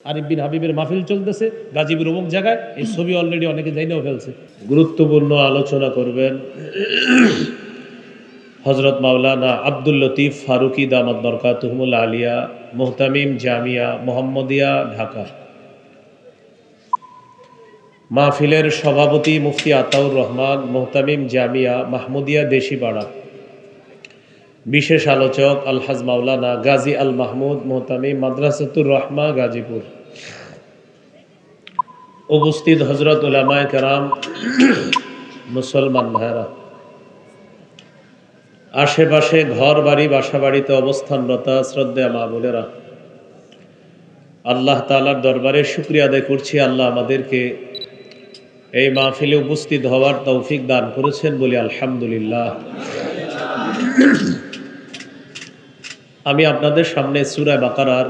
আরিফ বিন হাবিবের মাহফিল চলতেছে গাজীপুর অমুক জায়গায়, এই ছবি অলরেডি অনেকে জানিয়েও ফেলছে। গুরুত্বপূর্ণ আলোচনা করবেন হজরত মাওলানা আব্দুল লতিফ ফারুকি দামাত বরকাতুহুল আলিয়া, মুহতামিম জামিয়া মোহাম্মদিয়া, ঢাকা। মাহফিলের সভাপতি মুফতি আতাউর রহমান, মুহতামিম জামিয়া মাহমুদিয়া, দেশিপাড়া। বিশেষ আলোচক আলহাজ মাওলানা গাজী আল মাহমুদ, মুহতামিম মাদ্রাসাতুর রহমা, গাজীপুর। উপস্থিত হজরত উলামায়ে কেরাম, মুসলমান ভাইরা, আশেপাশে ঘর বাড়ি বাসা বাড়িতে অবস্থানরত শ্রদ্ধেয় মা বোনেরা, আল্লাহ তাআলার দরবারে শুকরিয়া আদায় করছি। আল্লাহ আমাদেরকে এই মাহফিলে উপস্থিত হওয়ার তৌফিক দান করেছেন বলি আলহামদুলিল্লাহ। আমি আপনাদের সামনে সূরা বাকারার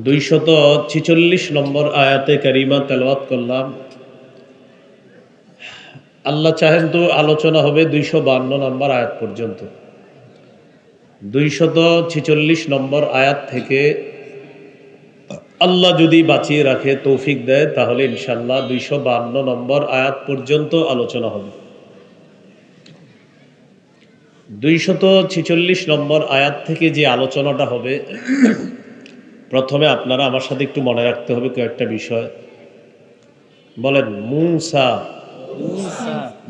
246 নম্বর আয়াতে কারিমা তেলাওয়াত করলাম। আল্লাহ চাহেন তো আলোচনা হবে 252 নম্বর আয়াত পর্যন্ত। 246 নম্বর আয়াত থেকে আল্লাহ যদি বাঁচিয়ে রাখে, তৌফিক দেয়, তাহলে ইনশাআল্লাহ 252 নম্বর আয়াত পর্যন্ত আলোচনা হবে। 246 নম্বর আয়াত থেকে যে আলোচনাটা হবে, প্রথমে আপনারা আমার সাথে একটু মনে রাখতে হবে কয়েকটা বিষয়। বলেন মুসা,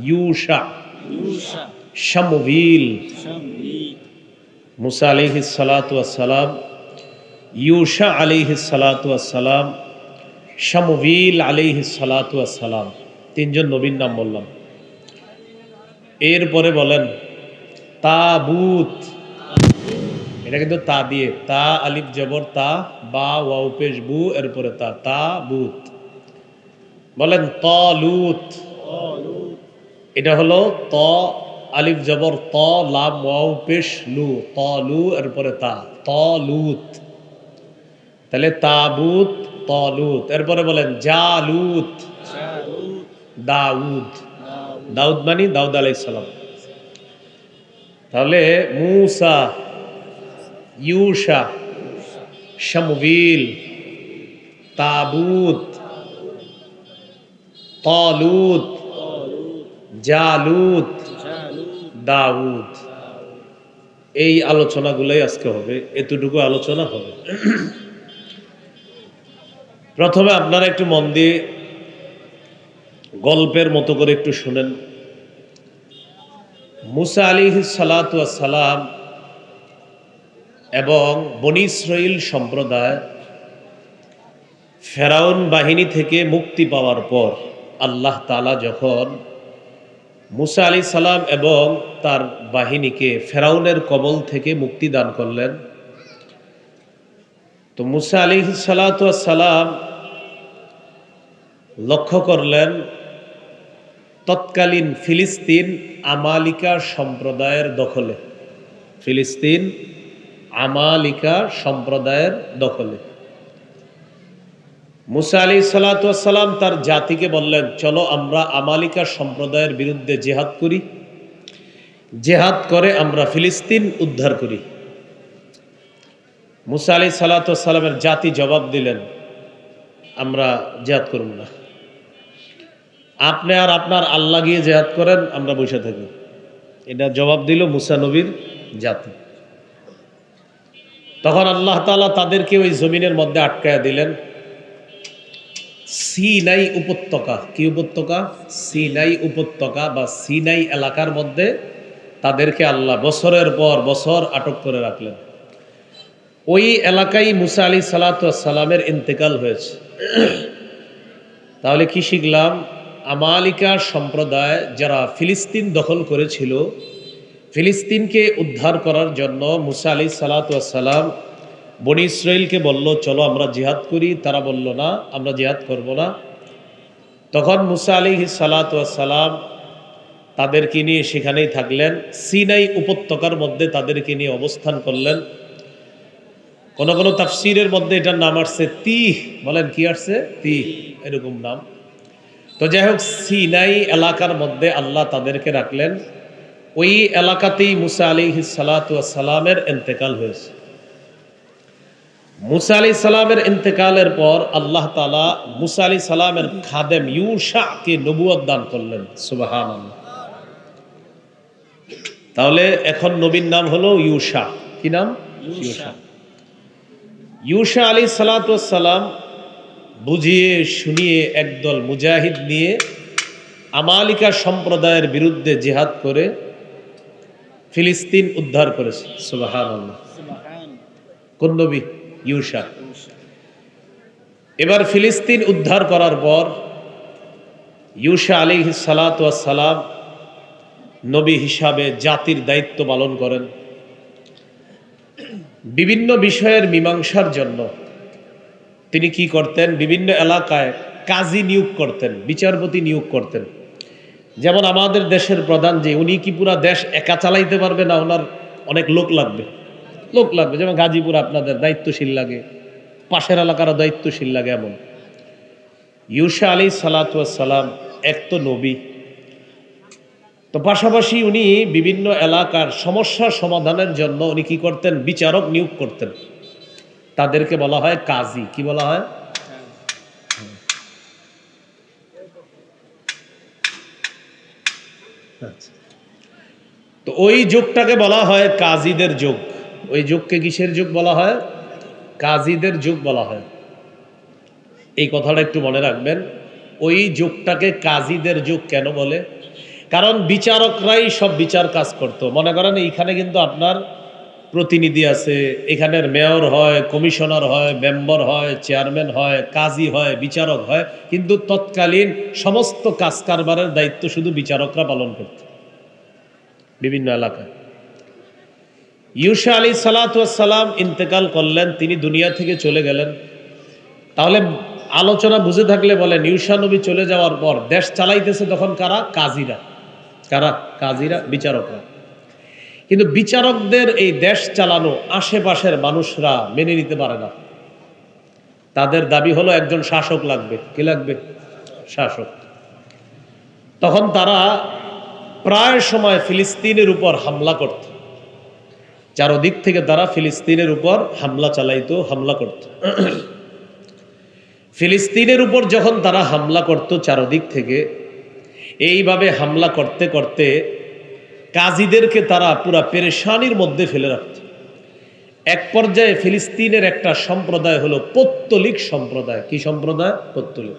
ইউশা, শামুইল। মুসা আলাইহিস সালাতু ওয়াস সালাম, ইউশা আলাইহিস সালাতু ওয়াস সালাম, শামুইল আলাইহিস সালাতু ওয়াস সালাম, তিনজন নবীর নাম বললাম। এরপরে বলেন তাবুত, এটা কিন্তু তা দিয়ে, তা আলিফ জবর তা, বা ওয়াও পেশ বু, এরপরে তা, তাবুত। বলেন তালুত, এটা হলো ত আলিফ জবর ত, লাম ওয়াও পেশ লু, তালু, এরপরে তা, তালুত। তাহলে তাবুত, তালুত। এরপরে বলেন জালুত, দাউদ। দাউদ মানে দাউদ আলাইহিস সালাম। তাহলে মুসা, ইউশা, শামুইল, তাবুত, তালুত, জালুত, দাউদ। এই আলোচনাগুলোই আজকে হবে, এতটুকু আলোচনা হবে। প্রথমে আপনারা একটু মন দিয়ে গল্পের মতো করে একটু শুনেন। মুসা আলাইহিস সালাতু ওয়াস সালাম এবং বনী ইসরাইল সম্প্রদায় ফেরাউন বাহিনী থেকে মুক্তি পাওয়ার পর আল্লাহ তাআলা যখন মুসা আলাইহিস সালাম এবং তার বাহিনীকে ফেরাউনের কবল থেকে মুক্তি দান করলেন, তো মুসা আলাইহিস সালাতু ওয়াস সালাম লক্ষ্য করলেন তৎকালীন ফিলিস্তিন আমালিকা সম্প্রদায়ের দখলে, ফিলিস্তিন আমালিকা সম্প্রদায়ের দখলে। মুসা আলাইহিস সালাতু ওয়াস সালাম তার জাতিকে বললেন, চলো আমরা আমালিকা সম্প্রদায়ের বিরুদ্ধে জিহাদ করি, জিহাদ করে আমরা ফিলিস্তিন উদ্ধার করি। মুসা আলাইহিস সালাতু ওয়াস সালামের জাতি জবাব দিলেন, আমরা জিহাদ করব না, আপনি আর আপনার আল্লাহ গিয়ে জিহাদ করেন, আমরা বসে থাকি। এটা জবাব দিল মুসা নবীর জাতি। তখন আল্লাহ তাআলা তাদেরকে ওই জমিনের মধ্যে আটকায়া দিলেন। সিনাই উপত্যকা, কি উপত্যকা? সিনাই উপত্যকা বা সিনাই এলাকার মধ্যে তাদেরকে আল্লাহ বছরের পর বছর আটক করে রাখলেন। ওই এলাকায় মুসা আলাইহিস সালাতু ওয়াস সালামের ইন্তেকাল হয়েছে। তাহলে কি শিখলাম? আমালিকা সম্প্রদায় যারা ফিলিস্তিন দখল করেছিল, ফিলিস্তিনকে উদ্ধার করার জন্য মুসা আলাইহিস সালাতু ওয়াস সালাম বনী ইসরাইলকে বলল, চলো আমরা জিহাদ করি। তারা বলল না, আমরা জিহাদ করব না। তখন মুসা আলাইহিস সালাতু ওয়াস সালাম তাদেরকে নিয়ে সেখানেই থাকলেন, সিনাই উপত্যকার মধ্যে তাদেরকে নিয়ে অবস্থান করলেন। কোন কোন তাফসীরের মধ্যে এটার নাম আসছে তিহ। বলেন কি আসছে? তিহ, এরকম নাম। তো যাই হোক, সিনাই এলাকার মধ্যে আল্লাহ তাদেরকে রাখলেন। ওই এলাকাতেই মুসা আলাইহিস সালাতু ওয়াস সালামের ইন্তেকাল হয়েছে। মুসা আলাইহিস সালামের ইন্তেকালের পর আল্লাহ তাআলা মুসা আলাইহিস সালামের খাদেম ইউশাকে নবুয়ত দান করলেন। সুবহানাল্লাহ। তাহলে এখন নবীর নাম হলো ইউশা। কি নাম? ইউশা। ইউশা আলাইহিস সালাতু ওয়াস সালাম বুঝিয়ে শুনিয়ে একদল মুজাহিদ নিয়ে আমালিকা সম্প্রদায়ের বিরুদ্ধে জিহাদ করে ফিলিস্তিন উদ্ধার করেছে। সুবহানাল্লাহ। কোন নবী? ইউশা। এবার ফিলিস্তিন উদ্ধার করার পর ইউশা আলাইহিস সালাতু ওয়াস সালাম নবী হিসাবে জাতির দায়িত্ব পালন করেন। বিভিন্ন বিষয়ের মীমাংসার জন্য তিনি কি করতেন? বিভিন্ন এলাকায় কাজী নিয়োগ করতেন, বিচারপতি নিয়োগ করতেন। যেমন আমাদের দেশের প্রধান যে, উনি কি পুরা দেশ একা চালাইতে পারবে না, ওনার অনেক লোক লাগবে। যেমন গাজীপুর আপনাদের দায়িত্বশীল লাগে, পাশের এলাকারও দায়িত্বশীল লাগে। এমন ইউশা আলাইহিস সালাতু ওয়াস সালাম এক তো নবী, তো পাশাপাশি উনি বিভিন্ন এলাকার সমস্যা সমাধানের জন্য উনি কি করতেন? বিচারক নিয়োগ করতেন। তাদেরকে বলা হয় কাজী। কি বলা হয়? তো ওই যুগটাকে বলা হয় কাজীদের যুগ। ওই যুগকে কিসের যুগ বলা হয়? কাজীদের যুগ বলা হয়। এই কথাটা একটু মনে রাখবেন। ওই যুগটাকে কাজীদের যুগ কেন বলে? কারণ বিচারকরাই সব বিচার কাজ করত। মনে করেন এইখানে কিন্তু আপনার প্রতিনিধি আছে, এখানের মেয়র হয়, কমিশনার হয়, মেম্বার হয়, চেয়ারম্যান হয়, কাজী হয়, বিচারক হয়, কিন্তু তৎকালীন সমস্ত কাজ কারবারের দায়িত্ব শুধু বিচারকরা পালন করত বিভিন্ন এলাকায়। ইউশা আলাইহিস সালাতু ওয়াস সালাম ইন্তেকাল করলেন, তিনি দুনিয়া থেকে চলে গেলেন। তাহলে আলোচনা বুঝে থাকলে বলেন, ইউশা নবী চলে যাওয়ার পর দেশ চালাইতেছে তখন কারা? কাজীরা। কারা? কাজীরা, বিচারকরা। কিন্তু বিচারকদের এই দেশ চালানো আশেপাশের মানুষরা মেনে নিতে পারে না। তাদের দাবি হলো একজন শাসক লাগবে। কি লাগবে? শাসক। তখন তারা প্রায় সময় ফিলিস্তিনের উপর হামলা করত। চারদিক থেকে তারা ফিলিস্তিনের উপর হামলা চালাইতো, হামলা করত। ফিলিস্তিনের উপর যখন তারা হামলা করত চারদিক থেকে, এইভাবে হামলা করতে করতে কাজীদেরকে তারা পুরা পেরেশানির মধ্যে ফেলে রাখত। এক পর্যায়ে ফিলিস্তিনের একটা সম্প্রদায় হলো পৌত্তলিক সম্প্রদায়। কি সম্প্রদায়? পৌত্তলিক।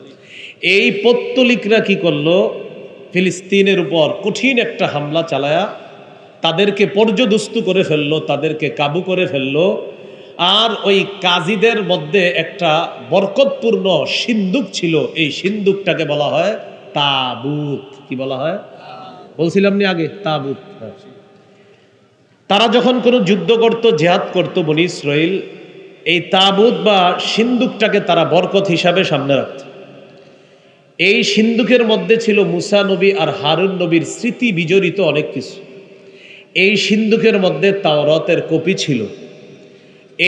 এই পৌত্তলিকরা কি করলো? ফিলিস্তিনের উপর কঠিন একটা হামলা চালায়া তাদেরকে পর্যদস্ত করে ফেললো, তাদেরকে কাবু করে ফেললো। আর ওই কাজীদের মধ্যে একটা বরকতপূর্ণ সিন্দুক ছিল, এই সিন্দুকটাকে বলা হয় তাবুত। কি বলা হয়? বলছিলাম নি আগে, তাবুত। তারা যখন কোনো যুদ্ধ করত, জিহাদ করত বনি ইসরাইল, এই তাবুত বা সিন্দুকটাকে তারা বরকত হিসাবে সামনে রাখত। এই সিন্দুকের মধ্যে ছিল মুসা নবী আর হারুন নবীর স্মৃতি বিজড়িত অনেক কিছু। এই সিন্দুকের মধ্যে তাওরাতের কপি ছিল।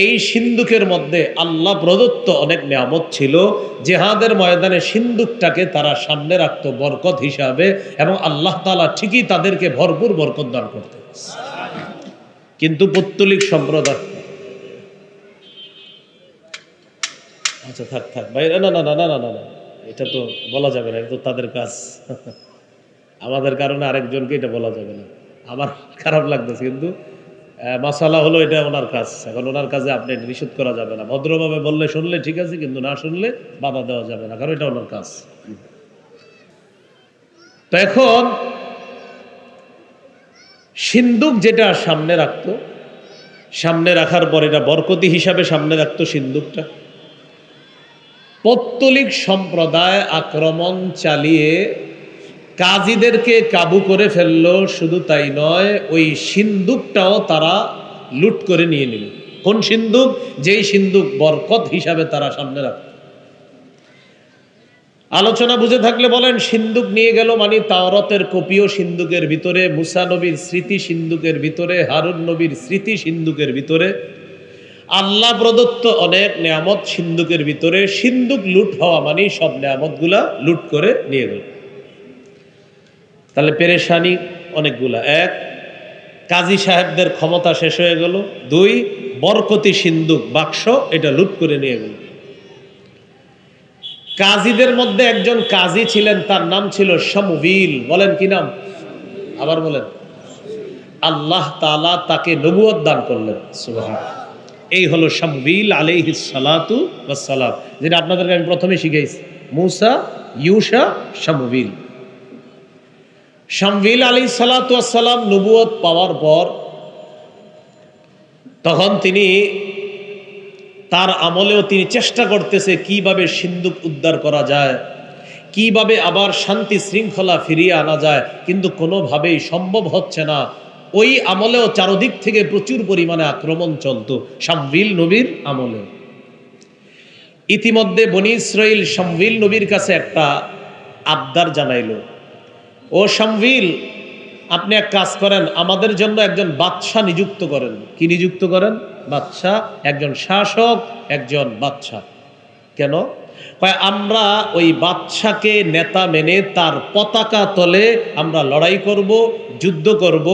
এই সিন্দুকের মধ্যে আল্লাহ প্রদত্ত অনেক নিয়ামত ছিল। জিহাদের ময়দানে সিন্দুকটাকে তারা সামনে রাখত বরকত হিসাবে, এবং আল্লাহ তাআলা ঠিকই তাদেরকে ভরপুর বরকত দান করতেন। কিন্তু পৌত্তলিক সম্প্রদায়, আচ্ছা থাক থাক ভাই, না না না না না না, এটা তো বলা যাবে না, এটা তো তাদের কাজ। আমাদের কারণে আরেকজনকে এটা বলা যাবে না। আমার খারাপ লাগতেছে, কিন্তু মাসালা হলো এটা ওনার কাজ। এখন ওনার কাজে আপনি নিষেধ করা যাবে না। ভদ্রভাবে বললে শুনলে ঠিক আছে, কিন্তু না শুনলে বাধা দেওয়া যাবে না, কারণ এটা ওনার কাজ। তো এখন সিন্দুক যেটা সামনে রাখতো, সামনে রাখার পর এটা বরকতি হিসাবে সামনে রাখতো সিন্দুকটা। পৌত্তলিক সম্প্রদায় আক্রমণ চালিয়ে কাজীদেরকে কাবু করে ফেললো। শুধু তাই নয়, ওই সিন্দুকটাও তারা লুট করে নিয়ে নিল। কোন সিন্দুক? যেই সিন্দুক বরকত হিসাবে তারা সামনে রাখত। আলোচনা বুঝে থাকলে বলেন, সিন্দুক নিয়ে গেল মানে তাওরাতের কপিও সিন্দুকের ভিতরে, মুসা নবীর স্মৃতি সিন্দুকের ভিতরে, হারুন নবীর স্মৃতি সিন্দুকের ভিতরে, আল্লাহ প্রদত্ত অনেক নেয়ামত সিন্দুকের ভিতরে। সিন্দুক লুট হওয়া মানে সব নেয়ামতগুলা লুট করে নিয়ে গেল। তাহলে পেরেশানি অনেকগুলা। এক, কাজী সাহেবদের ক্ষমতা শেষ হয়ে গেল। 2, বরকতি সিন্দুক বাক্স এটা লুট করে নিয়ে গেল। কাজীদের মধ্যে একজন কাজী ছিলেন, তার নাম ছিল শামউইল। বলেন কি নাম? আবার বলেন। আল্লাহ তাআলা তাকে নবুয়ত দান করলেন। সুবহানাল্লাহ। এই হলো শামউইল আলাইহিস সালাতু ওয়াস সালাম, যেটা আপনাদেরকে আমি প্রথমে শিখাইছি। মূসা, ইউশা, শামউইল। শামউইল আলাইহিস সালাতু ওয়াস সালাম নবুয়ত পাওয়ার পর তখন তিনি তার আমলেও তিনি চেষ্টা করতেছে কিভাবে সিন্ধুক উদ্ধার করা যায়, কিভাবে আবার শান্তি শৃঙ্খলা ফিরিয়ে আনা যায়, কিন্তু কোনোভাবেই সম্ভব হচ্ছে না। ওই আমলেও চারদিক থেকে প্রচুর পরিমাণে আক্রমণ চলতো শামউইল নবীর আমলে। ইতিমধ্যে বনি ইসরাইল শামউইল নবীর কাছে একটা আবদার জানাইল, ও শামউইল, আপনি এক কাজ করেন, আমাদের জন্য একজন বাদশাহ নিযুক্ত করেন। কি নিযুক্ত করেন? বাদশাহ, একজন শাসক, একজন বাদশাহ। কেন? আমরা ওই বাদশাকে নেতা মেনে তার পতাকা তলে আমরা লড়াই করব, যুদ্ধ করব,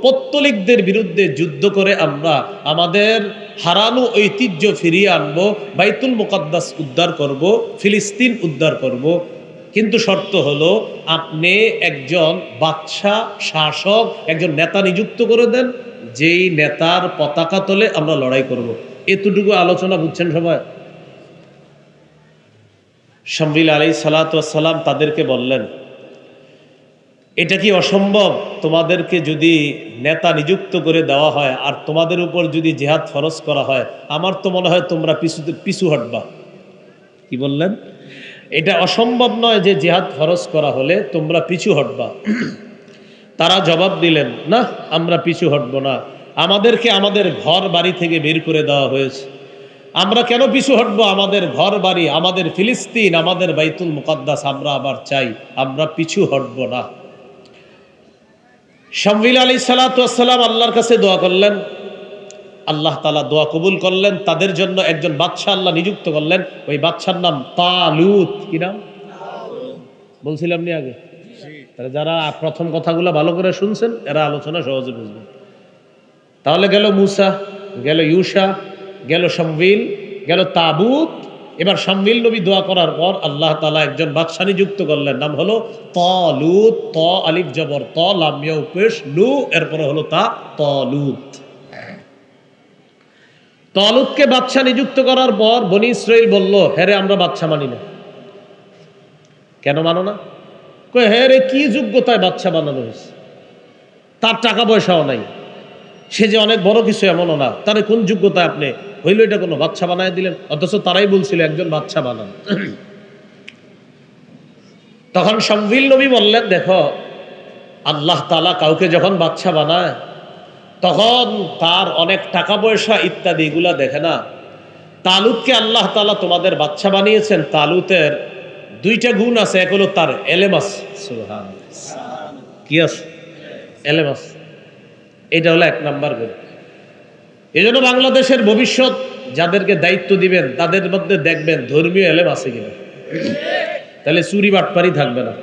পত্তলিকদের বিরুদ্ধে যুদ্ধ করে আমরা আমাদের হারানো ঐতিহ্য ফিরিয়ে আনব, বাইতুল মুকাদ্দাস উদ্ধার করব, ফিলিস্তিন উদ্ধার করব। কিন্তু শর্ত হলো আপনি একজন বাদশাহ, শাসক, একজন নেতা নিযুক্ত করে দেন, যেই নেতার পতাকা তলে আমরা লড়াই করব। এতটুকু আলোচনা বুঝছেন সবাই? শামউইল আলাইহিস সালাতু ওয়াস সালাম তাদেরকে বললেন, এটা কি অসম্ভব? তোমাদেরকে যদি নেতা নিযুক্ত করে দেওয়া হয় আর তোমাদের উপর যদি জিহাদ ফরজ করা হয়, আমার তো মনে হয় তোমরা পিছু হটবা। কি বললেন? এটা অসম্ভব নয় যে জিহাদ ফরজ করা হলে তোমরা পিছু হটবা। তারা জবাব দিলেন, না, আমরা পিছু হটব না। আমাদেরকে আমাদের ঘর বাড়ি থেকে বের করে দেওয়া হয়েছে, আমরা কেন পিছু হটবো? আমাদের ঘর বাড়ি, আমাদের ফিলিস্তিন, আমাদের বাইতুল মুকাদ্দাস আমরা আবার চাই, আমরা পিছু হটব না। শামউইল আলাইহিস সালাতু ওয়াস সালাম আল্লাহর কাছে দোয়া করলেন, আল্লাহ তাআলা দোয়া কবুল করলেন। তাদের জন্য একজন বাদশাহ আল্লাহ নিযুক্ত করলেন। ওই বাদশার নাম তালুত। কি নাম? বলছিলাম নি আগে? তাহলে যারা প্রথম কথাগুলো ভালো করে শুনছেন এরা আলোচনা সহজে বুঝবেন। তাহলে গেল মূসা, গেল ইউশা, গেল শামউইল, গেল তাবুত। এবার শামউইল নবী দোয়া করার পর আল্লাহ তাআলা একজন বাদশা নিযুক্ত করলেন, নাম হলো তালুত। ত আলিফ জবর ত, লাম ইয়া পেশ লু, এরপরে হলো তা, তালুত। তালুতকে বাদশা নিযুক্ত করার পর বনি ইসরাইল বলল, হ্যাঁ আমরা বাদশা মানি না। কেন মানো না? কই, হ্যাঁ রে, কি যোগ্যতায় বাদশা বানানো হয়েছে? তার টাকা পয়সাও নাই, সে যে অনেক বড় কিছু এমনও না, তার কোন যোগ্যতায় আপনি হইল এটা কোনো বাদশা বানায় দিলেন? অথচ তারাই বলছিল একজন বাদশা বানান। তখন শামউইল নবী বললেন, দেখো, আল্লাহ তাআলা কাউকে যখন বাদশা বানায় তখন তার অনেক টাকা পয়সা ইত্যাদি এগুলা দেখে না। তালুতকে আল্লাহ তাআলা তোমাদের বাদশা বানিয়েছেন, তালুতের 2টা গুণ আছে। এক হলো তার এলেম আছে। সুবহানাল্লাহ। কি আছে? এলেম আছে। এটা হলো 1 নাম্বার গুণ। এই জন্য বাংলাদেশের ভবিষ্যৎ যাদেরকে দায়িত্ব দিবেন তাদের মধ্যে দেখবেন ধর্মীয় এলেম আছে কিনা, তাহলে চুরি বাটপারি থাকবে না।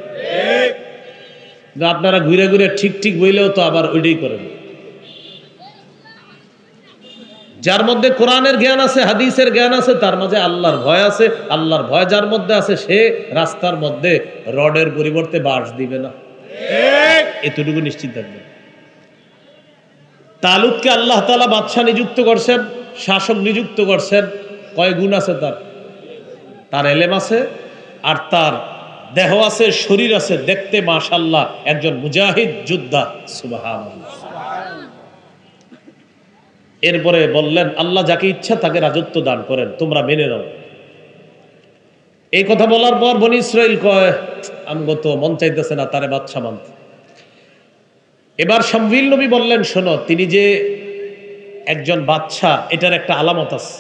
আপনারা ঘুরে ঘুরে ঠিক ঠিক বইলেও তো আবার ওইটাই করেন। যার মধ্যে কোরআনের জ্ঞান আছে, হাদিসের জ্ঞান আছে, তার মাঝে আল্লাহর ভয় আছে, আল্লাহর ভয় যার মধ্যে আছে সে রাস্তার মধ্যে রডের পরিবর্তে বাঁশ দিবে না। এতটুকু নিশ্চিত থাকবে। তালুতকে আল্লাহ তাআলা বাদশা নিযুক্ত করছেন, শাসক নিযুক্ত করছেন। কয় গুণ আছে তার? তার এলেম আছে, আর তার দেহ আছে, শরীর আছে, দেখতে মাশাআল্লাহ একজন মুজাহিদ যোদ্ধা। সুবহানাল্লাহ। এরপরে বললেন, আল্লাহ যাকে ইচ্ছা তাকে রাজত্ব দান করেন, তোমরা মেনে নাও। এই কথা বলার পর বনি ইসরাইল কয়, আমগো তো মন চাইতেছে না তারে বাদশা মানতে। এবার শামউইল নবী বললেন, শোনো, তিনি যে একজন বাদশা এটার একটা আলামত আছে।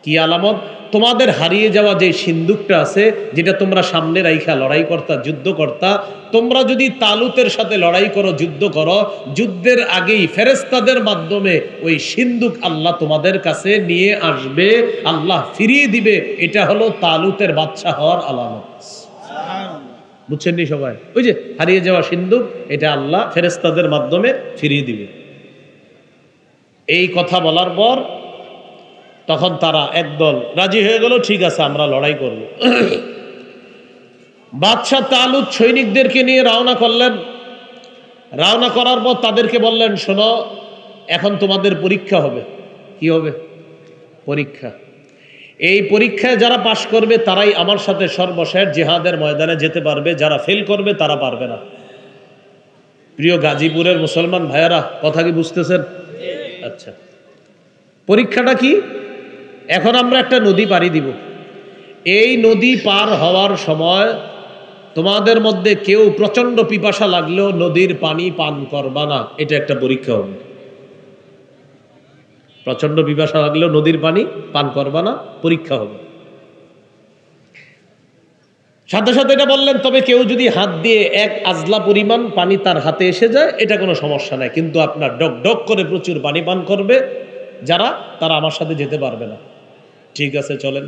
কি আলামত? তোমাদের হারিয়ে যাওয়া যে সিন্দুকটা আছে, যেটা তোমরা সামনে রাইখা লড়াই করতা, যুদ্ধ করতা, তোমরা যদি তালুতের সাথে লড়াই করো, যুদ্ধ করো, যুদ্ধের আগেই ফেরেশতাদের মাধ্যমে ওই সিন্দুক আল্লাহ তোমাদের কাছে নিয়ে আসবে, আল্লাহ ফিরিয়ে দিবে। এটা হলো তালুতের বাদশা হওয়ার আলামত। বুঝছেন নি সবাই? ওই যে হারিয়ে যাওয়া সিন্দুক, এটা আল্লাহ ফেরেশতাদের মাধ্যমে ফিরিয়ে দিবে। এই কথা বলার পর তখন তারা একদল রাজি হয়ে গেল, ঠিক আছে আমরা লড়াই করব। বাদশাহ তালুত সৈনিকদেরকে নিয়ে রওনা করলেন। রওনা করার পর তাদেরকে বললেন, শোনো, এখন তোমাদের পরীক্ষা হবে। কি হবে? পরীক্ষা। এই পরীক্ষায় যারা পাশ করবে তারাই আমার সাথে সর্বশেষ জিহাদের ময়দানে যেতে পারবে, যারা ফেল করবে তারা পারবে না। প্রিয় গাজীপুরের মুসলমান ভাইয়ারা, কথা কি বুঝতেছেন? আচ্ছা, পরীক্ষাটা কি? এখন আমরা একটা নদী পাড়ি দিব। এই নদী পার হওয়ার সময় তোমাদের মধ্যে কেউ প্রচন্ড পিপাসা লাগলেও নদীর পানি পান করবা না, এটা একটা পরীক্ষা হবে। প্রচন্ড পিপাসা লাগলেও নদীর পানি পান করবা না, পরীক্ষা হবে। সাথে সাথে এটা বললেন, তবে কেউ যদি হাত দিয়ে এক আজলা পরিমাণ পানি তার হাতে এসে যায় এটা কোনো সমস্যা নাই, কিন্তু আপনার ডক ডক করে প্রচুর পানি পান করবে যারা, তারা আমার সাথে যেতে পারবে না। ঠিক আছে, চলেন।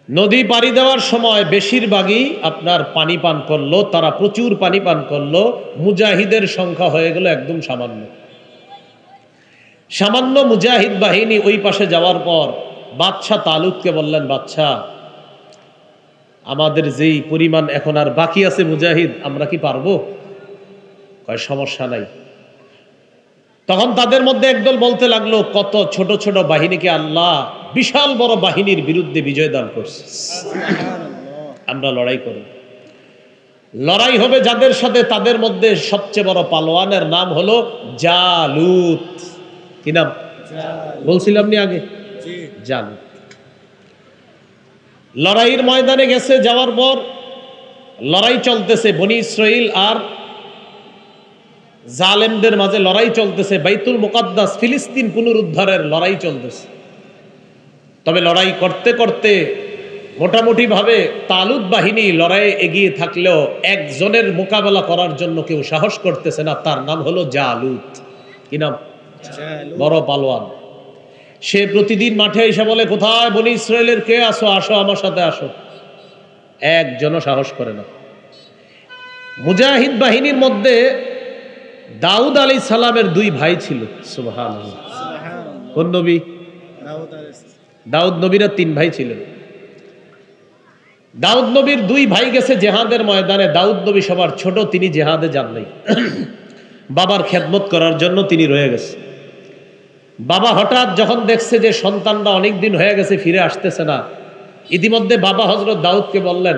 নদী পাড়ি দেওয়ার সময় বেশিরভাগই আপনার পানি পান করলো, তারা প্রচুর পানি পান করলো। মুজাহিদের সংখ্যা হয়ে গেল একদম সামান্য। সামান্য মুজাহিদ বাহিনী ওই পাশে যাওয়ার পর বাদশাহ তালুতকে বললেন, বাদশাহ, আমাদের যেই পরিমাণ এখন আর বাকি আছে মুজাহিদ, আমরা কি পারবো? কয় সমস্যা নাই। তখন তাদের মধ্যে একদল বলতে লাগলো, কত ছোট ছোট বাহিনীকে আল্লাহ বিশাল বড় বাহিনীর বিরুদ্ধে বিজয় দান করছে, আমরা লড়াই করব। লড়াই হবে যাদের সাথে, তাদের মধ্যে সবচেয়ে বড় পালোয়ানের নাম হলো জালুত। কি নাম বলছিলাম নি আগে? জালুত। লড়াইয়ের ময়দানে গেছে, যাওয়ার পর লড়াই চলতেছে। বনি ইসরাইল আর জালেমদের মাঝে লড়াই চলতেছে। বাইতুল মুকাদ্দাস ফিলিস্তিন পুনরুদ্ধারের লড়াই চলতেছে। তবে লড়াই করতে করতে মোটামুটি ভাবে তালুত বাহিনী লড়াইয়ে এগিয়ে থাকলেও একজনের মোকাবেলা করার জন্য কেউ সাহস করতেছে না, তার নাম হলো জালুত। কি নাম? বড় পালোয়ান। সে প্রতিদিন মাঠে এসে বলে, কোথায় বনি ইসরায়েলের কে আসো, আসো আমার সাথে আসো। একজনও সাহস করে না। মুজাহিদ বাহিনীর মধ্যে দাউদ আলাইহিস সালামের দুই ভাই ছিল। সুবহানাল্লাহ। কোন নবী? দাউদ নবীরা তিন ভাই ছিলেন। দাউদ নবীর দুই ভাই গেছে জেহাদের ময়দানে। দাউদ নবী সবার ছোট, তিনি জেহাদে যান নাই। বাবার খেদমত করার জন্য তিনি রয়ে গেছে। বাবা হঠাৎ যখন দেখছে যে সন্তানরা অনেক দিন হয়ে গেছে ফিরে আসতেছে না, ইতিমধ্যে বাবা হযরত দাউদকে বললেন,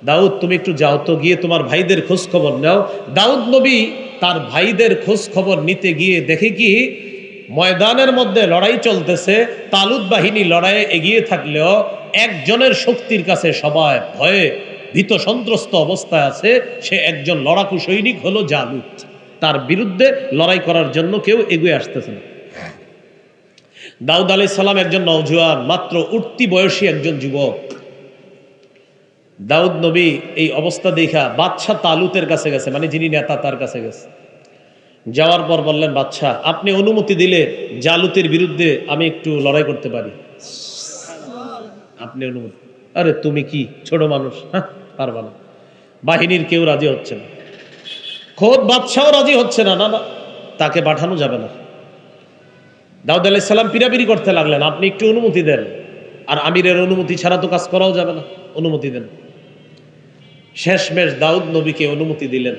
দাউদ তুমি একটু যাও তো, গিয়ে তোমার ভাইদের খোঁজ খবর নাও। দাউদ নবী তার ভাইদের খোঁজ খবর নিতে গিয়ে দেখে কি ময়দানের মধ্যে লড়াই চলতেছে। তালুত বাহিনী লড়াইয়ে এগিয়ে থাকলেও একজনের শক্তির কাছে সবাই ভয়ে ভীত সন্ত্রস্ত অবস্থায় আছে। সে একজন লড়াকু সৈনিক হলো জালুত। তার বিরুদ্ধে লড়াই করার জন্য কেউ এগিয়ে আসতেছে না। দাউদ আলাইহিস সালাম একজন নওজোয়ান, মাত্র উঠতি বয়সী একজন যুবক। দাউদ নবী এই অবস্থা দেখা বাদশাহ তালুতের কাছে গেছে, মানে যিনি নেতা তার কাছে গেছে। যাওয়ার পর বললেন, বাদশাহ আপনি অনুমতি দিলে জালুতের বিরুদ্ধে আমি একটু লড়াই করতে পারি। আপনি অনুমতি? আরে তুমি কি ছোট মানুষ, হ্যাঁ পারবা না। বাহিনীর কেউ রাজি হচ্ছে না, খোদ বাদশাহ রাজি হচ্ছে না। না না, তাকে পাঠানো যাবে না। দাউদ আলাইহিস সালাম পিরাপিরি করতে লাগলেন, আপনি একটু অনুমতি দেন। আর আমিরের অনুমতি ছাড়া তো কাজ করাও যাবে না, অনুমতি দেন। শেষমেশ দাউদ নবীকে অনুমতি দিলেন।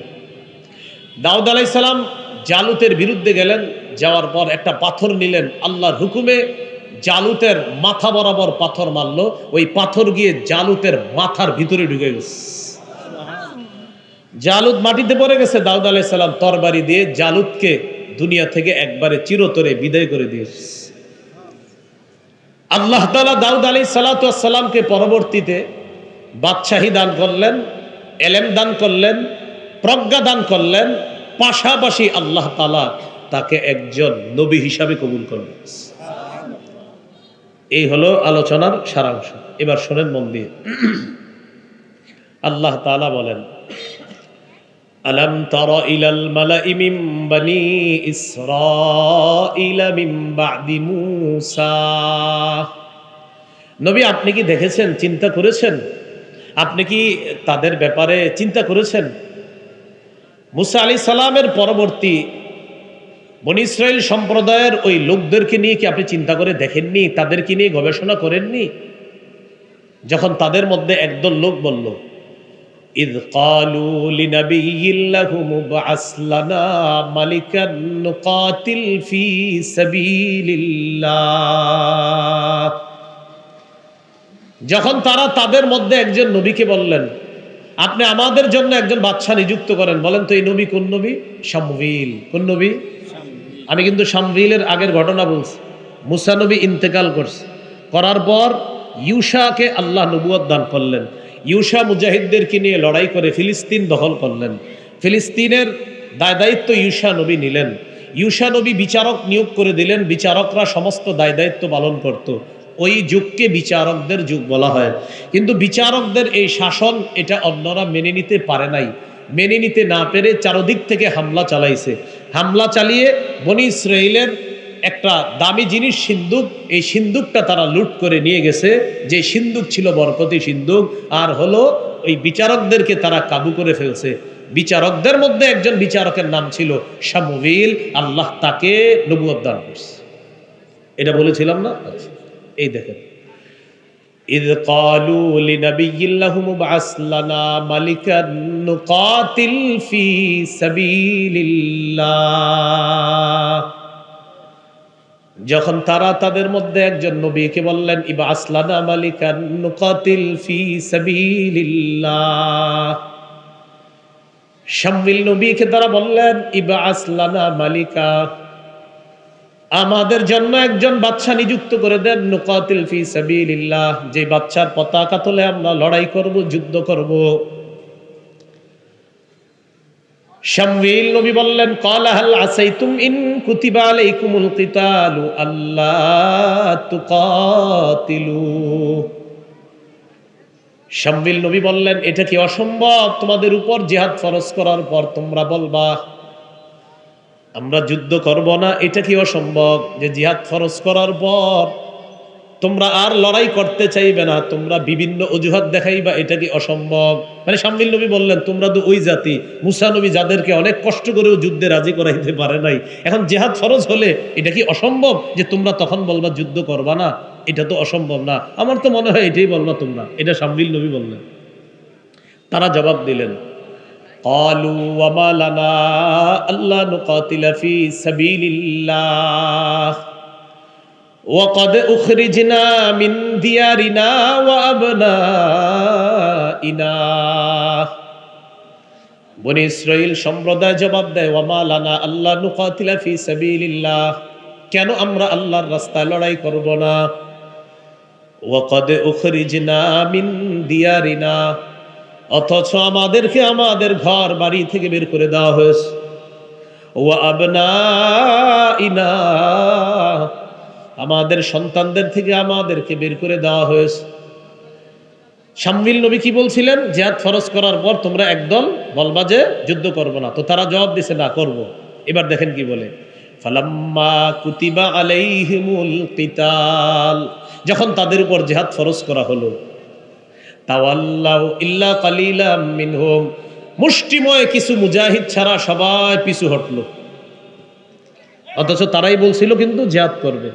দাউদ আলাইহিস সালাম জালুতের বিরুদ্ধে গেলেন। যাওয়ার পর একটা পাথর নিলেন, আল্লাহর হুকুমে জালুতের মাথা বরাবর পাথর মারলো। ওই পাথর গিয়ে জালুতের মাথার ভিতরে ঢুকে গেছে। জালুত মাটিতে পড়ে গেছে। দাউদ আলাইহিস সালাম তরবারি দিয়ে জালুতকে দুনিয়া থেকে একবারে চিরতরে বিদায় করে দিয়েছে। আল্লাহ তাআলা দাউদ আলাইহিস সালামকে পরবর্তীতে বাদশাহী দান করলেন, এলেম দান করলেন, প্রজ্ঞা দান করলেন, পাশাপাশি আল্লাহ তাআলা তাকে একজন নবী হিসাবে কবুল করলেন। এই হলো আলোচনার সারাংশ। এবার শোনেন মন দিয়ে। আল্লাহ তাআলা বলেন, আলাম তারা ইলাল মালাই মিন বানি ইসরাঈল মিন বাদি মূসা। নবী আপনি কি দেখেছেন, চিন্তা করেছেন? আপনি কি তাদের ব্যাপারে চিন্তা করেছেন? মূসা আলাইহিস সালামের পরবর্তী বনী ইসরাইল সম্প্রদায়ের ওই লোকদেরকে নিয়ে কি আপনি চিন্তা করে দেখেননি? তাদেরকে নিয়ে গবেষণা করেননি? যখন তাদের মধ্যে একদল লোক বলল, ইয ক্বালু লিনাবিয়্যিন লাহুম ইবআস লানা মালিকান নুকাতিল ফী সাবিলিল্লাহ, যখন তারা তাদের মধ্যে একজন নবীকে বললেন, আপনি আমাদের জন্য একজন বাদশা নিযুক্ত করেন। বলেন তো এই নবী কোন নবী? শামউইল। কোন নবী? আমি কিন্তু শামউইলের আগের ঘটনা বলছি। মুসা নবী ইন্তেকাল করছে, করার পর ইউশাকে আল্লাহ নবুয়ত দান করলেন। ইউশা মুজাহিদদেরকে নিয়ে লড়াই করে ফিলিস্তিন দখল করলেন। ফিলিস্তিনের দায়িত্ব ইউশা নবী নিলেন। ইউশা নবী বিচারক নিয়োগ করে দিলেন, বিচারকরা সমস্ত দায়িত্ব পালন করত। ওই যুগকে বিচারকদের যুগ বলা হয়। কিন্তু বিচারকদের এই শাসন এটা অন্যরা মেনে নিতে পারে নাই। মেনে নিতে না পেরে চারদিক থেকে হামলা চালাইছে। হামলা চালিয়ে বনী ইসরাইলের একটা দামি জিনিস সিন্দুক, এই সিন্দুকটা তারা লুট করে নিয়ে গেছে। যে সিন্দুক ছিল বরকতি সিন্দুক, আর হলো ওই বিচারকদেরকে তারা কাবু করে ফেলছে। বিচারকদের মধ্যে একজন বিচারকের নাম ছিল শামউইল। আল্লাহ তাকে নবুয়ত দান করছে। এটা বলেছিলাম না? এই দেখেন, ইয ক্বালু লিনাবিয়্যিন লাহুম ইবআস লানা মালিকান নুকাতিল ফী সাবিলিল্লাহ, যখন তারা তাদের মধ্যে একজন নবীকে বললেন, ইবআস লানা মালিকান নুকাতিল ফী সাবিলিল্লাহ, শামউইল নবীকে তারা বললেন, ইবআস লানা মালিকা, আমাদের জন্য একজন বাদশা নিযুক্ত করে দেন, নুকাতিল ফী সাবিলিল্লাহ, যে বাদশার পতাকা তলে আমরা লড়াই করব, যুদ্ধ করব। শামউইল নবী বললেন, ক্বালা হাল আসাইতুম ইন কুতিবা আলাইকুমুল কিতালু আল্লা তুকাতিলু, শামউইল নবী বললেন, এটা কি অসম্ভব তোমাদের উপর জিহাদ ফরজ করার পর তোমরা বলবা আমরা যুদ্ধ করব না? এটা কি অসম্ভব যে জিহাদ ফরজ করার পর তোমরা আর লড়াই করতে চাইবে না, তোমরা বিভিন্ন অজুহাত দেখাইবা? এটা কি অসম্ভব? মানে শামউইল নবী বললেন, তোমরা তো ওই জাতি, মুসা নবী যাদেরকে অনেক কষ্ট করেও যুদ্ধে রাজি করাইতে পারে নাই, এখন জিহাদ ফরজ হলে এটা কি অসম্ভব যে তোমরা তখন বলবা যুদ্ধ করবা না? এটা তো অসম্ভব না। আমার তো মনে হয় এটাই বলবা তোমরা। এটা শামউইল নবী বললেন। তারা জবাব দিলেন, ক্বালু ওয়া মা লানা আল্লা নুকাতিলা ফী সাবিলিল্লাহ ওয়া ক্বাদ উখরিজনা মিন দিয়ারিনা ওয়া আবনাইনা। বনী ইসরাইল সম্প্রদায় জবাব দেয়, ওয়া মা লানা আল্লা নুকাতিলা ফী সাবিলিল্লাহ, কেন আমরা আল্লাহর রাস্তায় লড়াই করব না? ওয়া ক্বাদ উখরিজনা মিন দিয়ারিনা, অথচ আমাদেরকে আমাদের ঘর বাড়ি থেকে বের করে দেওয়া হয়েছে। ওয়া আবনাইনা, আমাদের সন্তানদের থেকে আমাদেরকে বের করে দেওয়া হয়েছে। শামউইল নবী কি বলছিলেন? জিহাদ ফরজ করার পর তোমরা একদল বলবা যে যুদ্ধ করব না। তো তারা জবাব দিছে না, করব। এবার দেখেন কি বলে, ফালাম্মা কুতিবা আলাইহিমুল কিতাল, যখন তাদের উপর জিহাদ ফরজ করা হলো, তাওয়াল্লাউ ইল্লা কালিলাম মিনহুম, মুষ্টিময় কিছু মুজাহিদ ছাড়া সবাই পিছু হটলো। অথচ তারাই বলছিল কিন্তু জিহাদ করবে।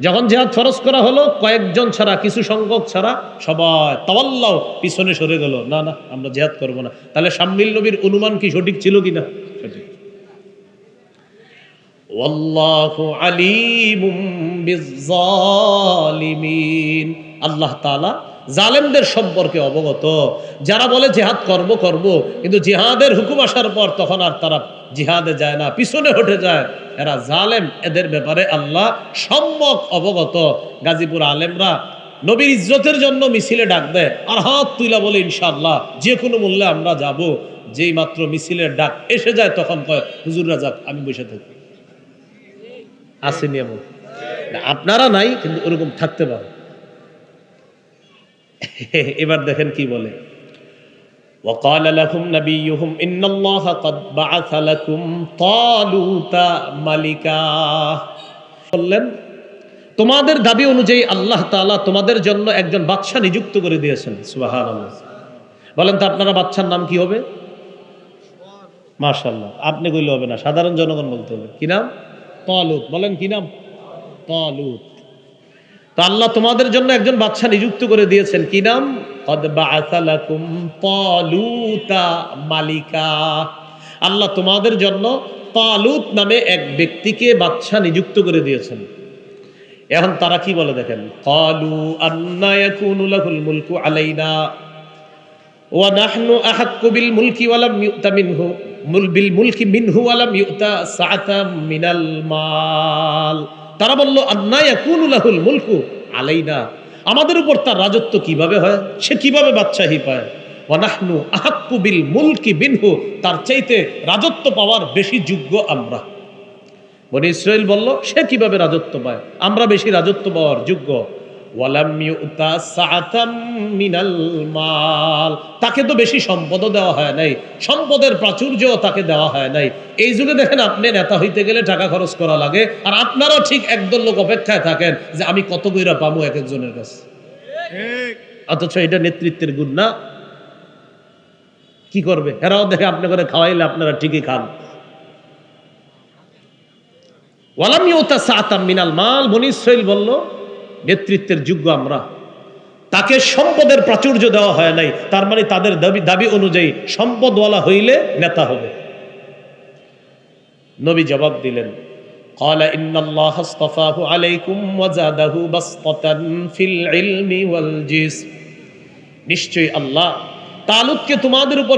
যখন জিহাদ ফরজ করা হলো, কয়েকজন ছাড়া, কিছু সংখ্যক ছাড়া সবাই তাওয়াল্লাউ, পিছনে সরে গেল, না না আমরা জিহাদ করব না। তাহলে শামউইল নবীর অনুমান কি সঠিক ছিল কিনা? সঠিক। ওয়াল্লাহু আলিমুম বিজ্জালিমিন, আল্লাহ তাআলা জালেমদের সম্পর্কে অবগত। যারা বলে জিহাদ করব করব, কিন্তু জিহাদের হুকুম আসার পর তখন আর তারা জিহাদে যায় না, পিছনে হটে যায়, এরা জালেম। এদের ব্যাপারে আল্লাহ সম্যক অবগত। গাজীপুর আলেমরা নবীর ইজ্জতের জন্য মিছিলে ডাক দেয়, আর হাত তুইলা বলে ইনশাআল্লাহ যে কোনো মূল্যে আমরা যাব। যেই মাত্র মিছিলের ডাক এসে যায় তখন কয় হুজুররা যাক, আমি বসে থাকি। আসেনি এমন? আপনারা নাই, কিন্তু ওরকম থাকতে পারে। এবার দেখেন কি বলে, وقال لهم نبيهم إن الله قد بعث لكم طالوت ملكا, বললেন তোমাদের দাবি অনুযায়ী আল্লাহ তাআলা তোমাদের জন্য একজন বাদশা নিযুক্ত করে দিয়েছেন। সুবহানাল্লাহ। বলেন তো আপনারা বাদশার নাম কি হবে? মাশাআল্লাহ। আপনি কইলে হবে না, সাধারণ জনগণ বলতে হবে। কি নাম? তালুত। বলেন কি নাম? তালুত। তো আল্লাহ তোমাদের জন্য একজন বাদশা নিযুক্ত করে দিয়েছেন, কি নাম? কদ বাআসা লাকুম তালুতা মালিকা। আল্লাহ তোমাদের জন্য তালুত নামে এক ব্যক্তিকে বাদশা নিযুক্ত করে দিয়েছেন। এখন তারা কি বলে দেখেন, ক্বালু আন্না ইয়াকুনু লাহুল মুলকু আলাইনা ওয়া নাহনু আহাক্কু বিল মুলকি ওয়া লাম ইউতা মিনহু বিল মুলকি মিনহু ওয়া লাম ইউতা সাআতাম মিনাল মাল। তারা বলল, আন্না ইয়াকুনু লাহুল মুলকু আলাইনা, আমাদের উপর তার রাজত্ব কিভাবে হয়, সে কিভাবে বাদশাহী পায়? ওয়া নাহনু আহাক্কু বিল মুলকি মিনহু, তার চাইতে রাজত্ব পাওয়ার বেশি যোগ্য আমরা। বনি ইসরাইল বলল, সে কিভাবে রাজত্ব পায়, আমরা বেশি রাজত্ব পাওয়ার যোগ্য। ওয়ালাম ইউতা সাআতাম মিনাল মাল, তাকে তো বেশি সম্পদও দেওয়া হয় নাই, সম্পদের প্রাচুর্যও তাকে দেওয়া হয় নাই। এই যুগে দেখেন, আপনি নেতা হইতে গেলে টাকা খরচ করা লাগে, আর আপনারাও ঠিক একদল লোক অপেক্ষায় থাকেন যে আমি কত কইরা পাবো এক একজনের কাছে। অথচ এটা নেতৃত্বের গুণ না। কি করবে এরাও দেখে, আপনি করে খাওয়াইলে আপনারা ঠিকই খান। ওয়ালাম ইউতা সাআতাম মিনাল মাল, বনি ইসরাইল বলল নেতৃত্বের যোগ্য আমরা, তাকে সম্পদের প্রাচুর্য দেওয়া হয় নাই, তার মানে তাদের দাবি অনুযায়ী সম্পদওয়ালা হইলে নেতা হবে। নবী জবাব দিলেন, ক্বালা ইন্নাল্লাহা আসতাফাহু আলাইকুম ওয়া যাদাহু বাসতাতান ফিল ইলমি ওয়াল জিসম, নিশ্চয়ই আল্লাহ তালুতকে তোমাদের উপর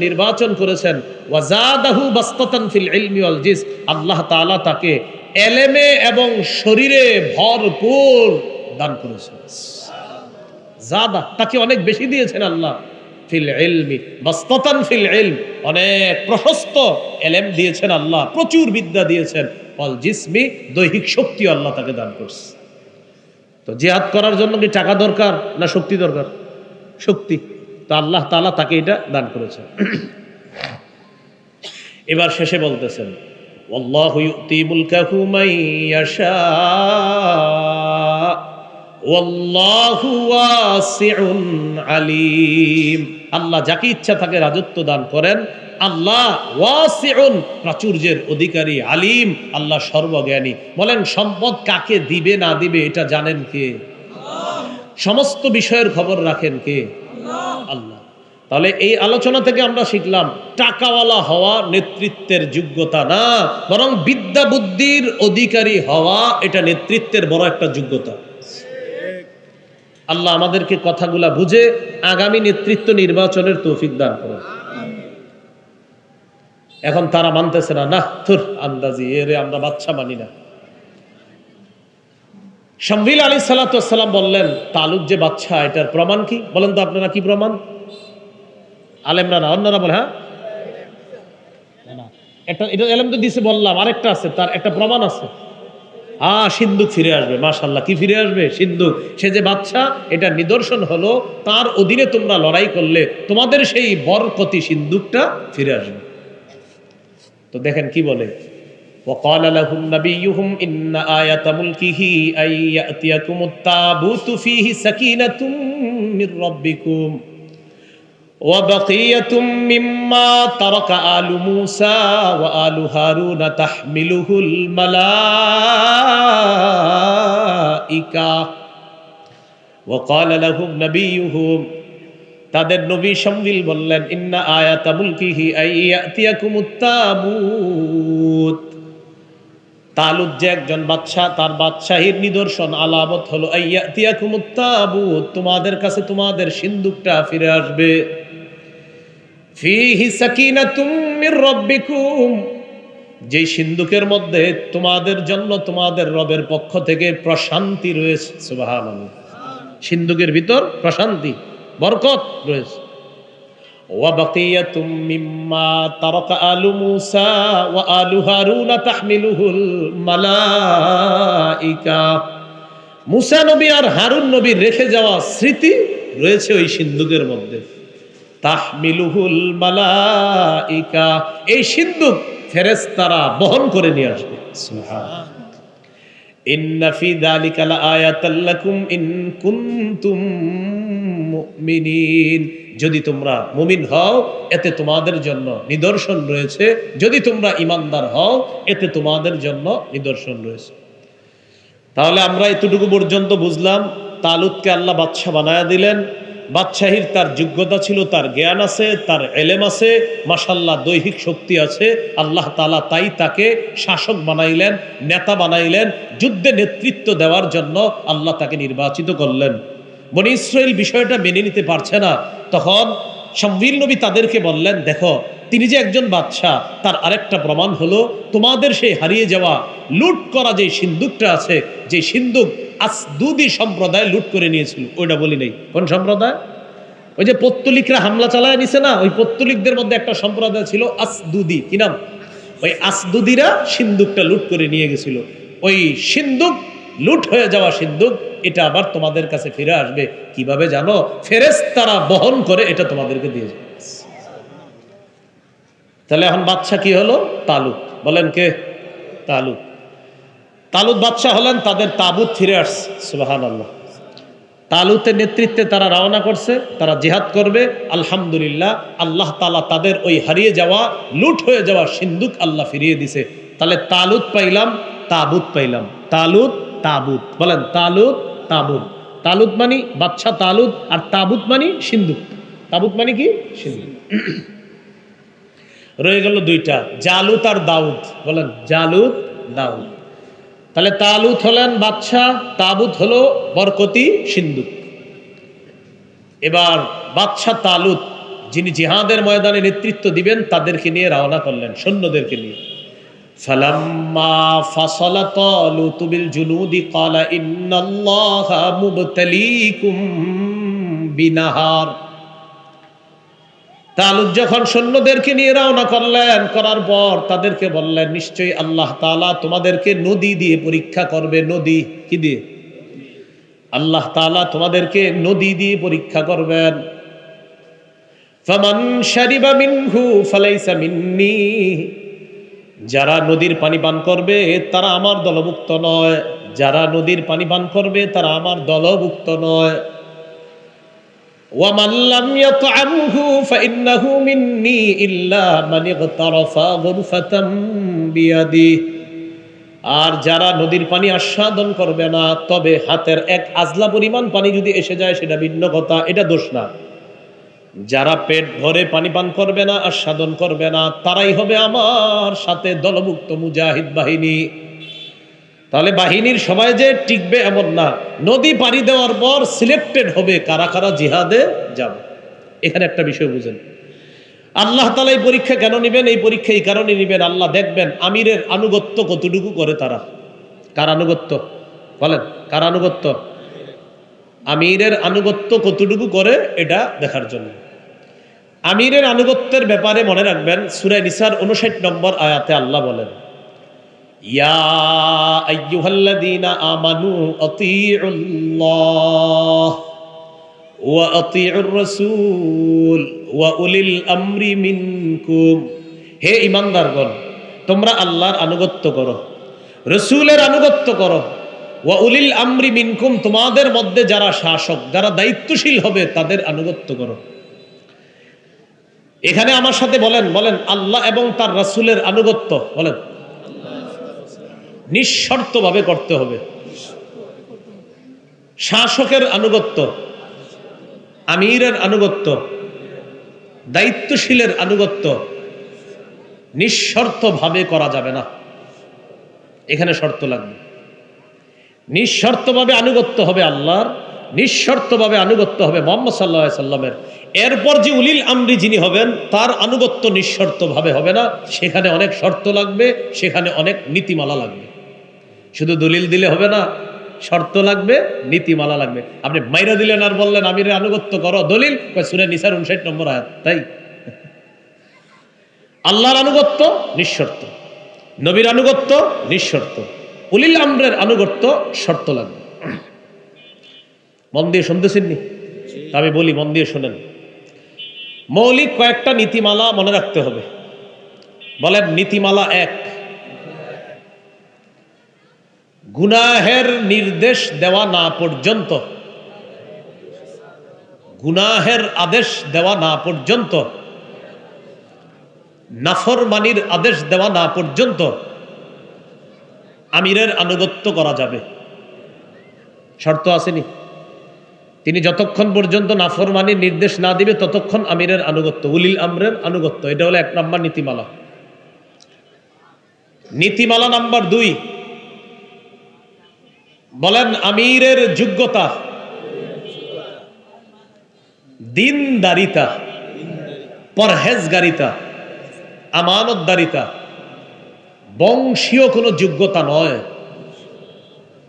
নির্বাচন করেছেন। ওয়াজাদাহু বাসতাতান ফিল ইলমি ওয়াল জিসম, আল্লাহ তাআলা তাকে এলেমে এবং শরীরে ভরপুর দান করেছেন। জাদা, তাকে অনেক বেশি দিয়েছেন আল্লাহ। ফিল ইলমি বাসতাতান ফিল ইলম, অনেক প্রশস্ত এলেম দিয়েছেন আল্লাহ, প্রচুর বিদ্যা দিয়েছেন। ওয়াল জিসমি, দৈহিক শক্তি আল্লাহ তাকে দান করছে। তো জিহাদ করার জন্য কি টাকা দরকার না শক্তি দরকার? শক্তি। তো আল্লাহ তাআলা তাকে এটা দান করেছেন। এবার শেষে বলতেছেন, ওয়াল্লাহু ইউতি মুলকাহু মান ইয়াশা ওয়াল্লাহু ওয়াসিউন আলিম। আল্লাহ যাকে ইচ্ছা তাকে রাজত্ব দান করেন। আল্লাহ ওয়াসিউন, প্রাচুর্যের অধিকারী, আলিম, আল্লাহ সর্বজ্ঞানী। বলেন, সম্পদ কাকে দিবে না দিবে এটা জানেন কে? সমস্ত বিষয়ের খবর রাখেন কে? আল্লাহ। তাহলে এই আলোচনা থেকে আমরা শিখলাম, টাকাওয়ালা হওয়া নেতৃত্বের যোগ্যতা না, বরং বিদ্যা বুদ্ধির অধিকারী হওয়া এটা নেতৃত্বের বড় একটা যোগ্যতা। আল্লাহ আমাদেরকে কথাগুলা বুঝে আগামী নেতৃত্ব নির্বাচনের তৌফিক দান করেন। এখন তারা মানতেছে না, থুর আন্দাজি, এরে আমরা বাদশা মানি না। শামবিল আলাইহিস সালাতু ওয়াস সালাম বললেন, তালুত যে বাদশা, এটার প্রমাণ কি? বলেন তো আপনারা, কি প্রমাণ? আলেমরা না, অন্যরা বলে। হ্যাঁ, একটা এটা এলেম তো দিছে বললাম, আরেকটা আছে, তার একটা প্রমাণ আছে। সিন্ধুক ফিরে আসবে। মাশাআল্লাহ, কি ফিরে আসবে? সিন্ধুক। সে যে বাদশা, এটা নিদর্শন হলো তার অধীনে তোমরা লড়াই করলে তোমাদের সেই বরকতি সিন্ধুকটা ফিরে আসবে। তো দেখেন কি বলে, وقال لهم نبيهم إن آية ملكه أن يأتيكم التابوت فيه سكينة من ربكم وبقية مما ترك آل موسى وآل هارون تحمله الملائكة وقال لهم نبيهم, তাদের নবী শামবিল বললেন, ইন্না আয়াতা মুলকিহি আইয়াতিয়াকুমুত তাবুত, তালুত যে একজন বাদশা, তার বাদশাহীর নিদর্শন, আলামত হলো আইয়াতিয়াকুমুত তাবুত, তোমাদের কাছে তোমাদের সিন্ধুকটা ফিরে আসবে। ফিহি সাকিনাতুম মির রাব্বিকুম, যেই সিন্ধুকের মধ্যে তোমাদের জন্য তোমাদের রবের পক্ষ থেকে প্রশান্তি রয়েছে। সুবহানাল্লাহ, সিন্ধুকের ভিতর প্রশান্তি, বরকত রয়েছে। ওয়াবাকিয়াতুম মিম্মা তারাকা আলু মূসা ওয়া আলু হারুন তাহমিলুহুল মালাইকা, মূসা নবী আর হারুন নবীর রেখে যাওয়া স্মৃতি রয়েছে ওই সিন্ধুকের মধ্যে। তাহমিলুহুল মালাইকা, এই সিন্ধুক ফেরেশতারা বহন করে নিয়ে আসবে। সুবহানাল্লাহ। ইন্না ফি যালিকা লাআয়াতাল লাকুম ইন কুনতুম মুমিনিন, যদি তোমরা মুমিন হও এতে তোমাদের জন্য নিদর্শন রয়েছে, যদি তোমরা ইমানদার হও এতে তোমাদের জন্য নিদর্শন রয়েছে। তাহলে আমরা এতটুকু পর্যন্ত বুঝলাম, তালুতকে আল্লাহ বাদশাহ বানায়া দিলেন। বাদশাহীর তার যোগ্যতা ছিল, তার জ্ঞান আছে, তার এলেম আছে, মাশাল্লাহ দৈহিক শক্তি আছে। আল্লাহ তাআলা তাই তাকে শাসক বানাইলেন, নেতা বানাইলেন, যুদ্ধে নেতৃত্ব দেওয়ার জন্য আল্লাহ তাকে নির্বাচিত করলেন। বনী ইসরাইল বিষয়টা মেনে নিতে পারছে না। তখন শামউইল নবী তাদেরকে বললেন, দেখো তিনি যে একজন বাদশাহ, তার আরেকটা প্রমাণ হলো তোমাদের সেই হারিয়ে যাওয়া লুট করা যে সিন্দুকটা আছে, যে সিন্দুক আসদুদি সম্প্রদায় লুট করে নিয়েছিল। ওইটা বলি নাই, কোন সম্প্রদায়? ওই যে পত্তলিকরা হামলা চালায় নিছে না, ওই পত্তলিকদের মধ্যে একটা সম্প্রদায় ছিল আসদুদি। কি নাম? ওই আসদুদিরা সিন্দুকটা লুট করে নিয়ে গেছিল। ওই সিন্দুক, লুট হয়ে যাওয়া সিন্দুক, এটা আবার তোমাদের কাছে ফিরে আসবে। কিভাবে জানো? ফেরেশতারা বহন করে এটা তোমাদেরকে দিয়ে যাবে। তাহলে এখন বাদশা কি হলো? তালুত। বলেন কে? তালুত। তালুত বাদশাহ হলেন, তাদের তাবুত ফিরে আসছে। সুবহানাল্লাহ। তালুতের নেতৃত্বে তারা রওনা করছে, তারা জিহাদ করবে। আলহামদুলিল্লাহ, আল্লাহ তাআলা তাদের ওই হারিয়ে যাওয়া, লুট হয়ে যাওয়া সিন্দুক আল্লাহ ফিরিয়ে দিছে। তাহলে তালুত পাইলাম, তাবুত পাইলাম। তালুত, তাবুত। বলেন তালুত, তাবুত। তালুত মানি বাদশাহ তালুত, আর তাবুত মানি সিন্দুক। তাবুত মানি কি? সিন্দুক। রয়ে গেল দুইটা, জালুত আর দাউদ। বলেন জালুত, দাউদ। তাহলে তালুত হলেন বাদশাহ, তাবুত হলো বরকতি সিন্ধুক। এবার বাদশাহ তালুত, যিনি জিহাদের ময়দানে নেতৃত্ব দিবেন, তাদেরকে নিয়ে রওনা করলেন, সৈন্যদেরকে নিয়ে। ফালাম্মা ফাসালা তালুত বিল জুনুদি ক্বালা ইন্নাল্লাহা মুবতালিকুম বিনাহার। তালুত যখন সৈন্যদেরকে নিয়ে রওনা করলেন, করার পর তাদেরকে বললেন, নিশ্চয়ই আল্লাহ তাআলা তোমাদেরকে নদী দিয়ে পরীক্ষা করবে। নদী কি দিয়ে? আল্লাহ তাআলা তোমাদেরকে নদী দিয়ে পরীক্ষা করবেন। ফামান শারিবা মিনহু ফালাইসা মিন্নি। যারা নদীর পানি পান করবে তারা আমার দলভুক্ত নয়। যারা নদীর পানি পান করবে তারা আমার দলভুক্ত নয়। وَمَنْ لَمْ يَطْعَمْهُ فَإِنَّهُ مِنِّي إِلَّا مَنِ اغْتَرَفَ غُرْفَةً بِيَدِهِ। আর যারা নদীর পানি আস্বাদন করবে না, তবে হাতের এক আজলা পরিমাণ পানি যদি এসে যায় সেটা ভিন্ন কথা, এটা দোষ না। যারা পেট ভরে পানি পান করবে না, আস্বাদন করবে না, তারাই হবে আমার সাথে দলভুক্ত মুজাহিদ বাহিনী। তাহলে বাহিনীর সবাই যে টিকবে এমন না, নদী পাড়ি দেওয়ার পর সিলেক্টেড হবে কারা কারা জিহাদে যাবে। এখানে একটা বিষয় বুঝেন, আল্লাহ তাআলা এই পরীক্ষা কেন নেবেন? এই পরীক্ষা এই কারণে নেবেন, আল্লাহ দেখবেন আমিরের আনুগত্য কতটুকু করে তারা। কার আনুগত্য? বলেন কার আনুগত্য? আমিরের আনুগত্য কতটুকু করে, এটা দেখার জন্য। আমিরের আনুগত্যের ব্যাপারে মনে রাখবেন, সূরা নিসার 59 নম্বর আয়াতে আল্লাহ বলেন, ইয়া আইয়ুহাল্লাযীনা আমানু আতিউল্লাহ ওয়া আতিউর রাসূল ওয়া উলিল আমরি মিনকুম। হে ঈমানদারগণ, তোমরা আল্লাহর আনুগত্য করো, রাসূলের আনুগত্য করো, ওয়া উলিল আমরি মিনকুম, তোমাদের মধ্যে যারা শাসক, যারা দায়িত্বশীল হবে তাদের আনুগত্য করো। এখানে আমার সাথে বলেন, বলেন আল্লাহ এবং তার রাসূলের আনুগত্য, বলেন নিঃশর্তভাবে করতে হবে। শাসকের আনুগত্য, আমিরের আনুগত্য, দায়িত্বশীলের আনুগত্য নিঃশর্তভাবে করা যাবে না। এখানে শর্ত লাগবে। নিঃশর্তভাবে আনুগত্য হবে আল্লাহর, নিঃশর্তভাবে আনুগত্য হবে মুহাম্মদ সাল্লাল্লাহু আলাইহি সাল্লামের। এরপর যে উলিল আমরি যিনি হবেন, তার আনুগত্য নিঃশর্তভাবে হবে না, সেখানে অনেক শর্ত লাগবে, সেখানে অনেক নীতিমালা লাগবে। শুধু দলিল দিলে হবে না, শর্ত লাগবে, নীতিমালা লাগবে। আপনি মাইরা দিলেন আর বললেন আমিরের আনুগত্য করো, দলিল সূরা নিসার 59 নম্বর আয়াত। তাই আল্লাহর আনুগত্য নিঃশর্ত, নবীর আনুগত্য নিঃশর্ত, উলিল আমরের আনুগত্য শর্ত লাগবে। মন দিয়ে শুনতেছেন নি? আমি বলি, মন দিয়ে শোনেন। মৌলিক কয়েকটা নীতিমালা মনে রাখতে হবে। বলেন নীতিমালা 1, গুনাহের নির্দেশ দেওয়া না পর্যন্ত, গুনাহের আদেশ দেওয়া না পর্যন্ত, নাফরমানির আদেশ দেওয়া না পর্যন্ত আমিরের আনুগত্য করা যাবে। শর্ত আসেনি? তিনি যতক্ষণ পর্যন্ত নাফরমানির নির্দেশ না দিবে ততক্ষণ আমিরের আনুগত্য, উলিল আমরের আনুগত্য। এটা হলো 1 নম্বর নীতিমালা। নীতিমালা নাম্বার 2, বলেন আমিরের যোগ্যতা, দিনদারিতা, পরহেজগারিতা, আমানতদারিতা, বংশীয় কোনো যোগ্যতা নয়।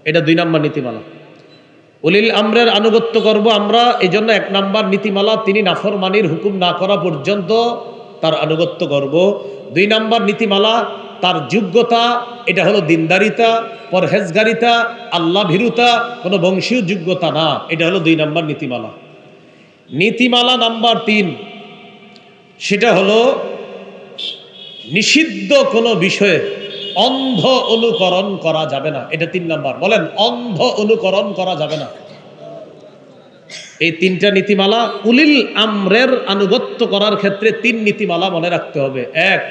এটা 2 নম্বর নীতিমালা। উলিল আমরের আনুগত্য করব আমরা, এই জন্য 1 নম্বর নীতিমালা, তিনি নাফরমানির হুকুম না করা পর্যন্ত তার আনুগত্য করব। 2 নম্বর নীতিমালা, তার যোগ্যতা, এটা হলো দিনদারিতা, পরহেজগারিতা, আল্লাহ ভীরুতা, কোনো বংশীয় যোগ্যতা না। এটা হলো 2 নম্বর নীতিমালা। নীতিমালা নাম্বার 3, সেটা হলো নিষিদ্ধ কোনো বিষয়ে অন্ধ অনুকরণ করা যাবে না। এটা 3 নাম্বার। বলেন অন্ধ অনুকরণ করা যাবে না। এই 3টা নীতিমালা উলিল আমরের আনুগত্য করার ক্ষেত্রে 3 নীতিমালা মনে রাখতে হবে। 1,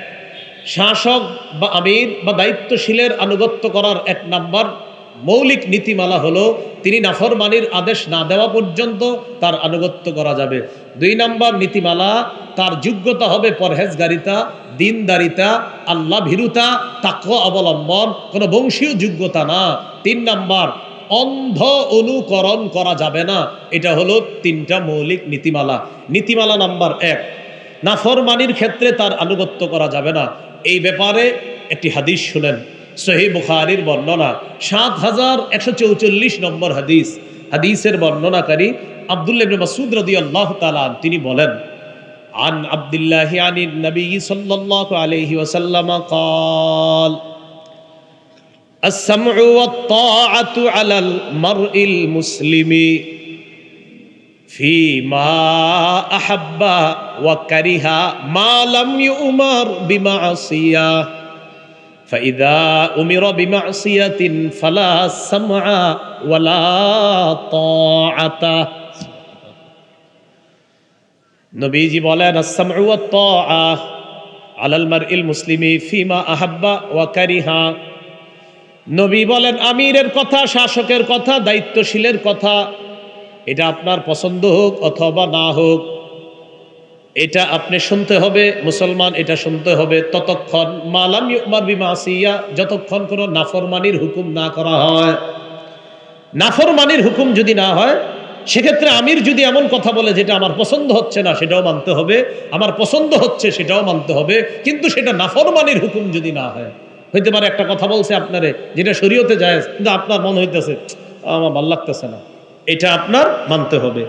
শাসক বা আমির বা দায়িত্বশীলের আনুগত্য করার 1 নাম্বার মৌলিক নীতিমালা হলো তিনি নাফরমানির আদেশ না দেওয়া পর্যন্ত তার আনুগত্য করা যাবে। 2 নাম্বার নীতিমালা, তার যোগ্যতা হবে পরহেজগারিতা, দিনদারিতা, আল্লাহ ভীরুতা, তাকওয়া অবলম্বন, কোনো বংশীয় যোগ্যতা না। 3 নাম্বার, অন্ধ অনুকরণ করা যাবে না। এটা হলো 3টা মৌলিক নীতিমালা। নীতিমালা নাম্বার 1, নাফরমানির ক্ষেত্রে তার আনুগত্য করা যাবে না। এই ব্যাপারে একটি হাদিস শুনেন, সহিহ বুখারীর বর্ণনা, 7144 নম্বর হাদিস। হাদিসের বর্ণনাকারী আব্দুল্লাহ ইবনে মাসউদ রাদিয়াল্লাহু তাআলা আন, তিনি বলেন, আন আব্দুল্লাহি আনিন নবী সাল্লাল্লাহু আলাইহি ওয়াসাল্লাম قال السمع والطاعة على المرء المسلم فيما أحب وكره ما لم يؤمر بمعصية فإذا أمر بمعصية فلا سمع ولا طاعة। নবীজি বলেন আস-সামউ ওয়াত-তাআ আলাল মারইল মুসলিমি ফিমা আহাব্বা ওয়া কারিহা। নবী বলেন আমিরের কথা, শাসকের কথা, দায়িত্বশীলের কথা, এটা আপনার পছন্দ হোক অথবা না হোক, এটা আপনি শুনতে হবে, মুসলমান এটা শুনতে হবে ততক্ষণ, মালাম ইউমার বিমাসিয়া, যতক্ষণ কোনো নাফরমানির হুকুম না করা হয়। নাফরমানির হুকুম যদি না হয়, সেক্ষেত্রে আমির যদি এমন কথা বলে যেটা আমার পছন্দ হচ্ছে না, সেটাও মানতে হবে, আমার পছন্দ হচ্ছে সেটাও মানতে হবে, কিন্তু সেটা নাফরমানির হুকুম যদি না হয়। হইতে পারে একটা কথা বলছে আপনারে যেটা শরীয়তে জায়েজ, কিন্তু আপনার মন হইতেছে আমার ভালো লাগতেছে না, এটা আপনার মানতে হবে।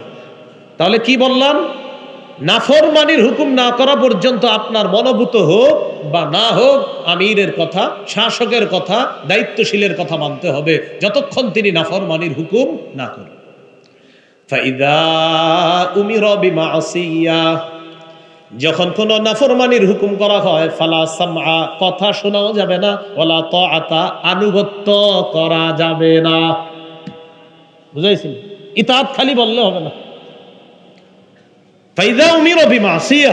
তাহলে কি বললাম? নাফরমানির হুকুম না করা পর্যন্ত আপনার মনোভূত হোক বা না হোক, আমিরের কথা, শাসকের কথা, দায়িত্বশীলের কথা মানতে হবে, যতক্ষণ তিনি নাফরমানির হুকুম না করেন। ফাইদা উমিরা বিমাসিয়া, যখন কোন নাফরমানির হুকুম করা হয়, ফালা সামআ, কথা শোনাও যাবে না, ওয়ালা তাআতা, আনুগত্য করা যাবে না। বুঝাইছেন? ইতাআত খালি বললে হবে না। ফাইদা উমিরা বিমাসিয়া,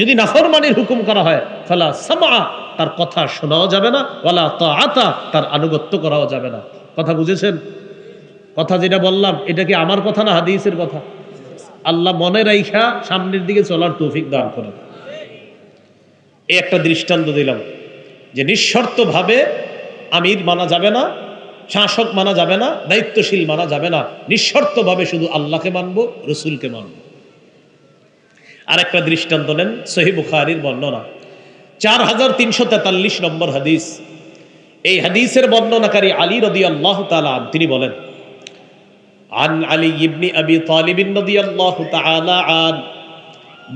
যদি নাফরমানির হুকুম করা হয়, ফালা সামআ, তার কথা শোনাও যাবে না, ওয়ালা তাআতা, তার আনুগত্য করাও যাবে না। কথা বুঝেছেন? কথা যেটা বললাম, এটা কি আমার কথা না হাদিসের কথা? আল্লাহ মনে রাইখা সামনের দিকে চলার তৌফিক দান করেন। এই একটা দৃষ্টান্ত দিলাম যে নিঃশর্তভাবে আমির মানা যাবে না, শাসক মানা যাবে না, দায়িত্বশীল মানা যাবে না, নিঃশর্তভাবে শুধু আল্লাহকে মানব, রসুলকে মানব। আর একটা দৃষ্টান্ত নেন, সহিহ বুখারীর বর্ণনা, 4343 নম্বর হাদিস। এই হাদিসের বর্ণনাকারী আলী রাদিয়াল্লাহু তাআলা আনহু, তিনি বলেন, عن علي بن أبي طالب رضي الله تعالى عنه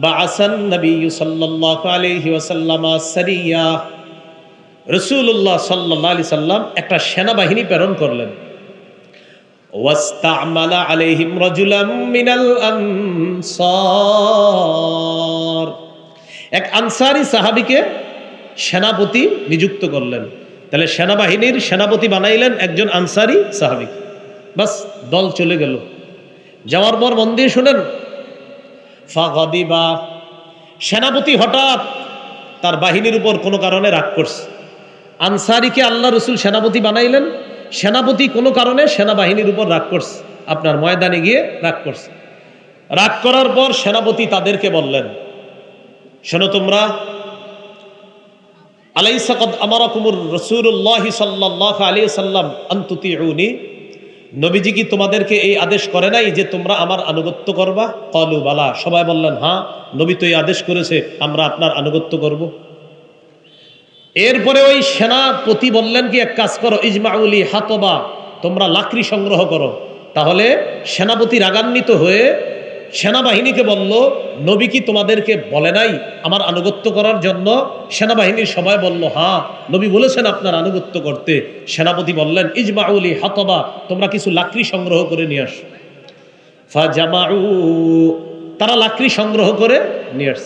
بعث النبي صلى الله عليه وسلم سريا। রাসূলুল্লাহ সাল্লাল্লাহু আলাইহি সাল্লাম একটা সেনাবাহিনী প্রেরণ করলেন। ওয়াস্তা'মালা আলাইহিম রাজুলাম মিনাল আনসার, এক আনসারী সাহাবীকে সেনাপতি নিযুক্ত করলেন। তাহলে সেনাবাহিনীর সেনাপতি বানাইলেন একজন আনসারী সাহাবী। বাস, দল চলে গেল। যাওয়ার পর মন দিয়ে শুনেন, ফাগাদিবা, সেনাপতি হঠাৎ তার বাহিনীর উপর কোনো কারণে রাগ করছে। আনসারীকে আল্লাহ রসুল সেনাপতি বানাইলেন, সেনাপতি কোনো কারণে সেনাবাহিনীর উপর রাগ করছে, আপনার ময়দানে গিয়ে রাগ করছে। রাগ করার পর সেনাপতি তাদেরকে বললেন, শোনো তোমরা, আলাইসা কদ আমারাকুমুর রাসূলুল্লাহি সাল্লাল্লাহু আলাইহি সাল্লাম আন তুতিউনি, নবীজি কি তোমাদেরকে এই আদেশ করে নাই যে তোমরা আমার আনুগত্য করবা? ক্বালু বালা, সবাই বললেন হ্যাঁ, নবী তো এই আদেশ করেছে, আমরা আপনার আনুগত্য করব। এরপরে ওই সেনাপতি বললেন কি, এক কাজ করো, ইজমাউলি হাতবা, তোমরা লাকড়ি সংগ্রহ করো। তাহলে সেনাপতি রাগান্বিত হয়ে সেনাবাহিনীকে বলল, নবী কি তোমাদেরকে বলে নাই আমার আনুগত্য করার জন্য? সেনাবাহিনীর সবাই বলল হ্যাঁ, নবী বলেছেন আপনার আনুগত্য করতে। সেনাপতি বললেন, ইজমাউলি হাতবা, তোমরা কিছু লাকড়ি সংগ্রহ করে নিয়ে আস। ফাজামাউ, তারা লাকড়ি সংগ্রহ করে নিয়ে আস।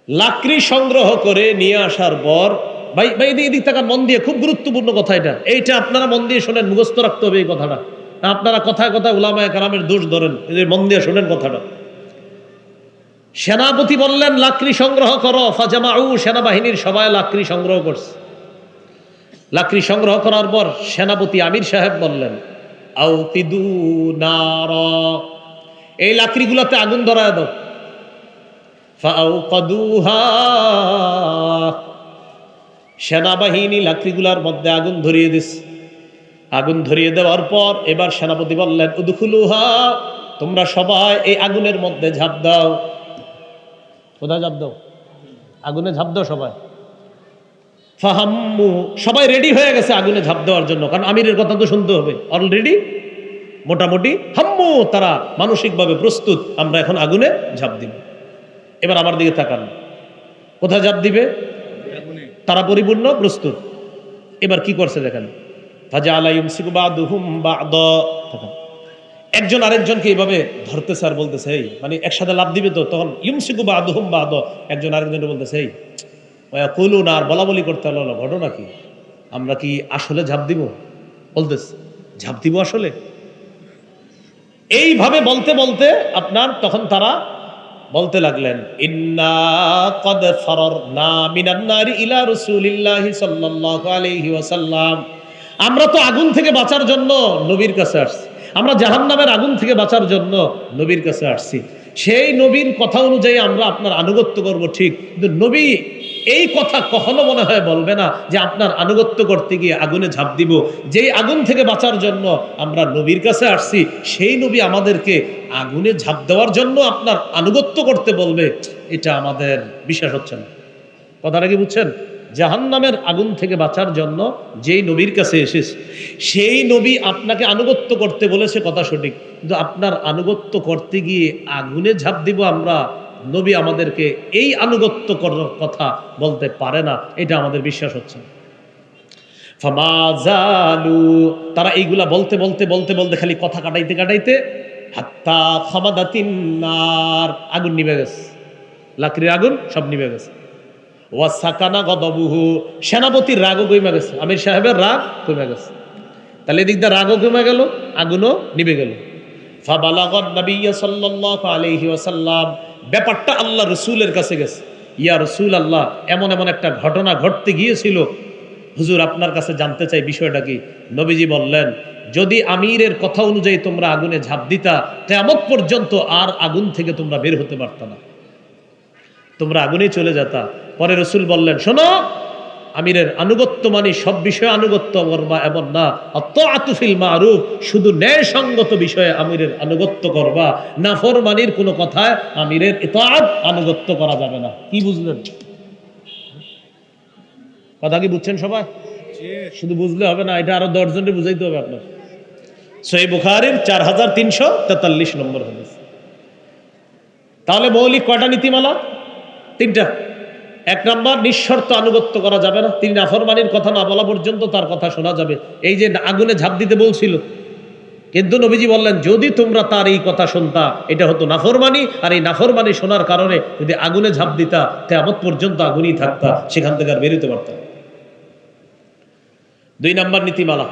লাকড়ি সংগ্রহ করে নিয়ে আসার পর, ভাই এদিক তাকান মন দিয়ে, খুব গুরুত্বপূর্ণ কথা এটা, এইটা আপনারা মন দিয়ে শোনেন, মুখস্থ রাখতে হবে এই কথাটা। আপনারা কথায় কথায় উলামায়ে কেরামের দোষ ধরেন, মন দিয়ে শোনেন কথাটা। সেনাপতি বললেন লাকড়ি সংগ্রহ করো। ফাজামাউ, সেনাবাহিনীর সবাই লাকড়ি সংগ্রহ করছে। লাকড়ি সংগ্রহ করার পর সেনাপতি আমির সাহেব বললেন, আউকিদু নারা, এই লাকড়িগুলোতে আগুন ধরায় দাও। ফাআউকাদুহা, সেনাবাহিনী লাকড়িগুলার মধ্যে আগুন ধরিয়ে দিস। আগুন ধরিয়ে দেওয়ার পর এবার সেনাপতি বললেন, উদখুলুহা, তোমরা সবাই এই আগুনের মধ্যে ঝাঁপ দাও। কোথায় ঝাঁপ দাও? আগুনে ঝাঁপ দাও সবাই। ফাহাম্মু, সবাই রেডি হয়ে গেছে আগুনে ঝাঁপ দেওয়ার জন্য, কারণ আমিরের কথা তো শুনতে হবে। অলরেডি মোটামুটি হাম্মু, তারা মানসিকভাবে প্রস্তুত, আমরা এখন আগুনে ঝাঁপ দিব। এবার আমার দিকে তাকান, কোথায় ঝাঁপ দিবে? তারা পরিপূর্ণ প্রস্তুত। এবার কি করছে দেখেন, ফাজাআলা ইউমসিকু বা'দুহুম বা'দা, একজন আরেকজনকে এইভাবে ধরতেছে আর বলতেছে, এই মানে একসাথে লাভ দিবে তো, তখন ইউমসিকু বা'দুহুম বা'দা, একজন আরেকজনকে বলতেছে, এই ওয়ায়াকুলুনা, আর বলা বলি করতে হলো, ঘটনা কি, আমরা কি আসলে ঝাঁপ দিব? বলতেছে ঝাঁপ দিব আসলে। এইভাবে বলতে বলতে আপনার তখন তারা বলতে লাগলেন, ইন্না কদ ফারারনা মিনান নারি ইলা রাসূলিল্লাহি সাল্লাল্লাহু আলাইহি ওয়াসাল্লাম, আমরা তো আগুন থেকে বাঁচার জন্য নবীর কাছে আসছি, আমরা জাহান্নামের আগুন থেকে বাঁচার জন্য নবীর কাছে আসছি। সেই নবীর কথা অনুযায়ী আমরা আপনার আনুগত্য করব, ঠিক, কিন্তু নবী এই কথা কখনো মনে হয় বলবে না যে আপনার আনুগত্য করতে গিয়ে আগুনে ঝাঁপ দিব। যেই আগুন থেকে বাঁচার জন্য আমরা নবীর কাছে আসছি, সেই নবী আমাদেরকে আগুনে ঝাঁপ দেওয়ার জন্য আপনার আনুগত্য করতে বলবে, এটা আমাদের বিশ্বাস হচ্ছে না। কথাটা কি বুঝছেন? জাহান্নামের আগুন থেকে বাঁচার জন্য যেই নবীর কাছে এসেছে, সেই নবী আপনাকে আনুগত্য করতে বলেছে, কথা সঠিক, কিন্তু আপনার আনুগত্য করতে গিয়ে আগুনে ঝাঁপ দিব আমরা, নবী আমাদেরকে এই আনুগত্য করার কথা বলতে পারে না, এটা আমাদের বিশ্বাস হচ্ছে না। ফামাজালু, তারা এইগুলা বলতে বলতে বলতে বলতে খালি কথা কাটাইতে কাটাইতে হাত্তা খামাদাতিন নার, আগুন নিভে গেছে, লাকড়ির আগুন সব নিভে গেছে। ওয়াসাকানা গদবুহু, সেনাপতির রাগও কমে গেছে, আমির সাহেবের রাগ কমে গেছে। তাহলে এদিক দিয়ে রাগও কমে গেল, আগুনও নিভে গেল। ফাবালাগান নবিয়্য সাল্লাল্লাহু আলাইহি ওয়াসাল্লাম, ব্যাপারটা আল্লাহ রসুলের কাছে গেছে। ইয়া রসুল আল্লাহ, এমন এমন একটা ঘটনা ঘটতে গিয়েছিল, হুজুর আপনার কাছে জানতে চাই বিষয়টা কি। নবীজি বললেন, যদি আমিরের কথা অনুযায়ী তোমরা আগুনে ঝাঁপ দিতা, কিয়ামত পর্যন্ত আর আগুন থেকে তোমরা বের হতে পারত না, তোমরা আগুনেই চলে যেতা। পরে রসুল বললেন, শোনো, আমিরের আনুগত্য মানে সব বিষয়ে আনুগত্য করবা এমন না, আত্তাআতু ফিল মারুফ, শুধু ন্যায়সঙ্গত বিষয়ে আমিরের আনুগত্য করবা, নাফরমানির কোনো কথায় আমিরের ইতাআত আনুগত্য করা যাবে না। কি বুঝলেন? কথা কি বুঝছেন সবাই? শুধু বুঝলে হবে না, এটা আরো 10 জনের বুঝাইতে হবে আপনার। সহিহ বুখারীর 4343 নম্বর হাদিস। তাহলে মৌলিক কয়টা নীতিমালা? 3টা। 1 নম্বর, নিঃশর্ত আনুগত্য করা যাবে না, তিনি নাফরমানির কথা না বলা পর্যন্ত তার কথা শোনা যাবে। এই যে আগুনে ঝাঁপ দিতে বলছিল, কিন্তু নবীজি বললেন, যদি তোমরা তার এই কথা শুনতা, এটা হতো নাফরমানি, আর এই নাফরমানি শোনার কারণে যদি আগুনে ঝাঁপ দিতা, কিয়ামত পর্যন্ত আগুনই থাকতা, সেখান থেকে আর বেরোতে পারত না। 2 নম্বর নীতিমালা,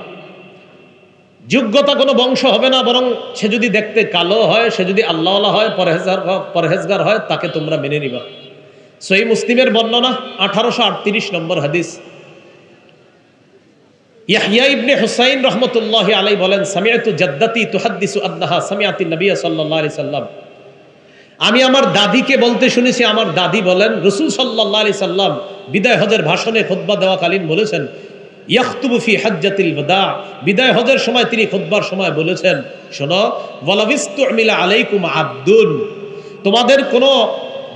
যোগ্যতা কোনো বংশ হবে না, বরং সে যদি দেখতে কালো হয়, সে যদি আল্লাহওয়ালা হয়, পরহেজগার হয়, তাকে তোমরা মেনে নিবা। সহিহ মুসলিমের বর্ণনা 1838 নম্বর হাদিস। ইয়াহইয়া ইবনে হুসাইন রাহমাতুল্লাহি আলাইহি বলেন, সামিআতু জাদ্দাতি তুহাদ্দিসু আন্নাহা সামিআতিন নবী সাল্লাল্লাহু আলাইহি সাল্লাম, আমি আমার দাদিকে বলতে শুনেছি, আমার দাদি বলেন রাসূল সাল্লাল্লাহু আলাইহি সাল্লাম বিদায় হজের ভাষণে খুতবা দেওয়াকালীন বলেছেন, ইয়াখতুবু ফি হাজ্জাতিল ওয়াদা, বিদায় হজের সময় তিনি খুতবার সময় বলেছেন, শোনো, ওয়ালাবিস্তুমিলা আলাইকুম আবদুন, তোমাদের কোনো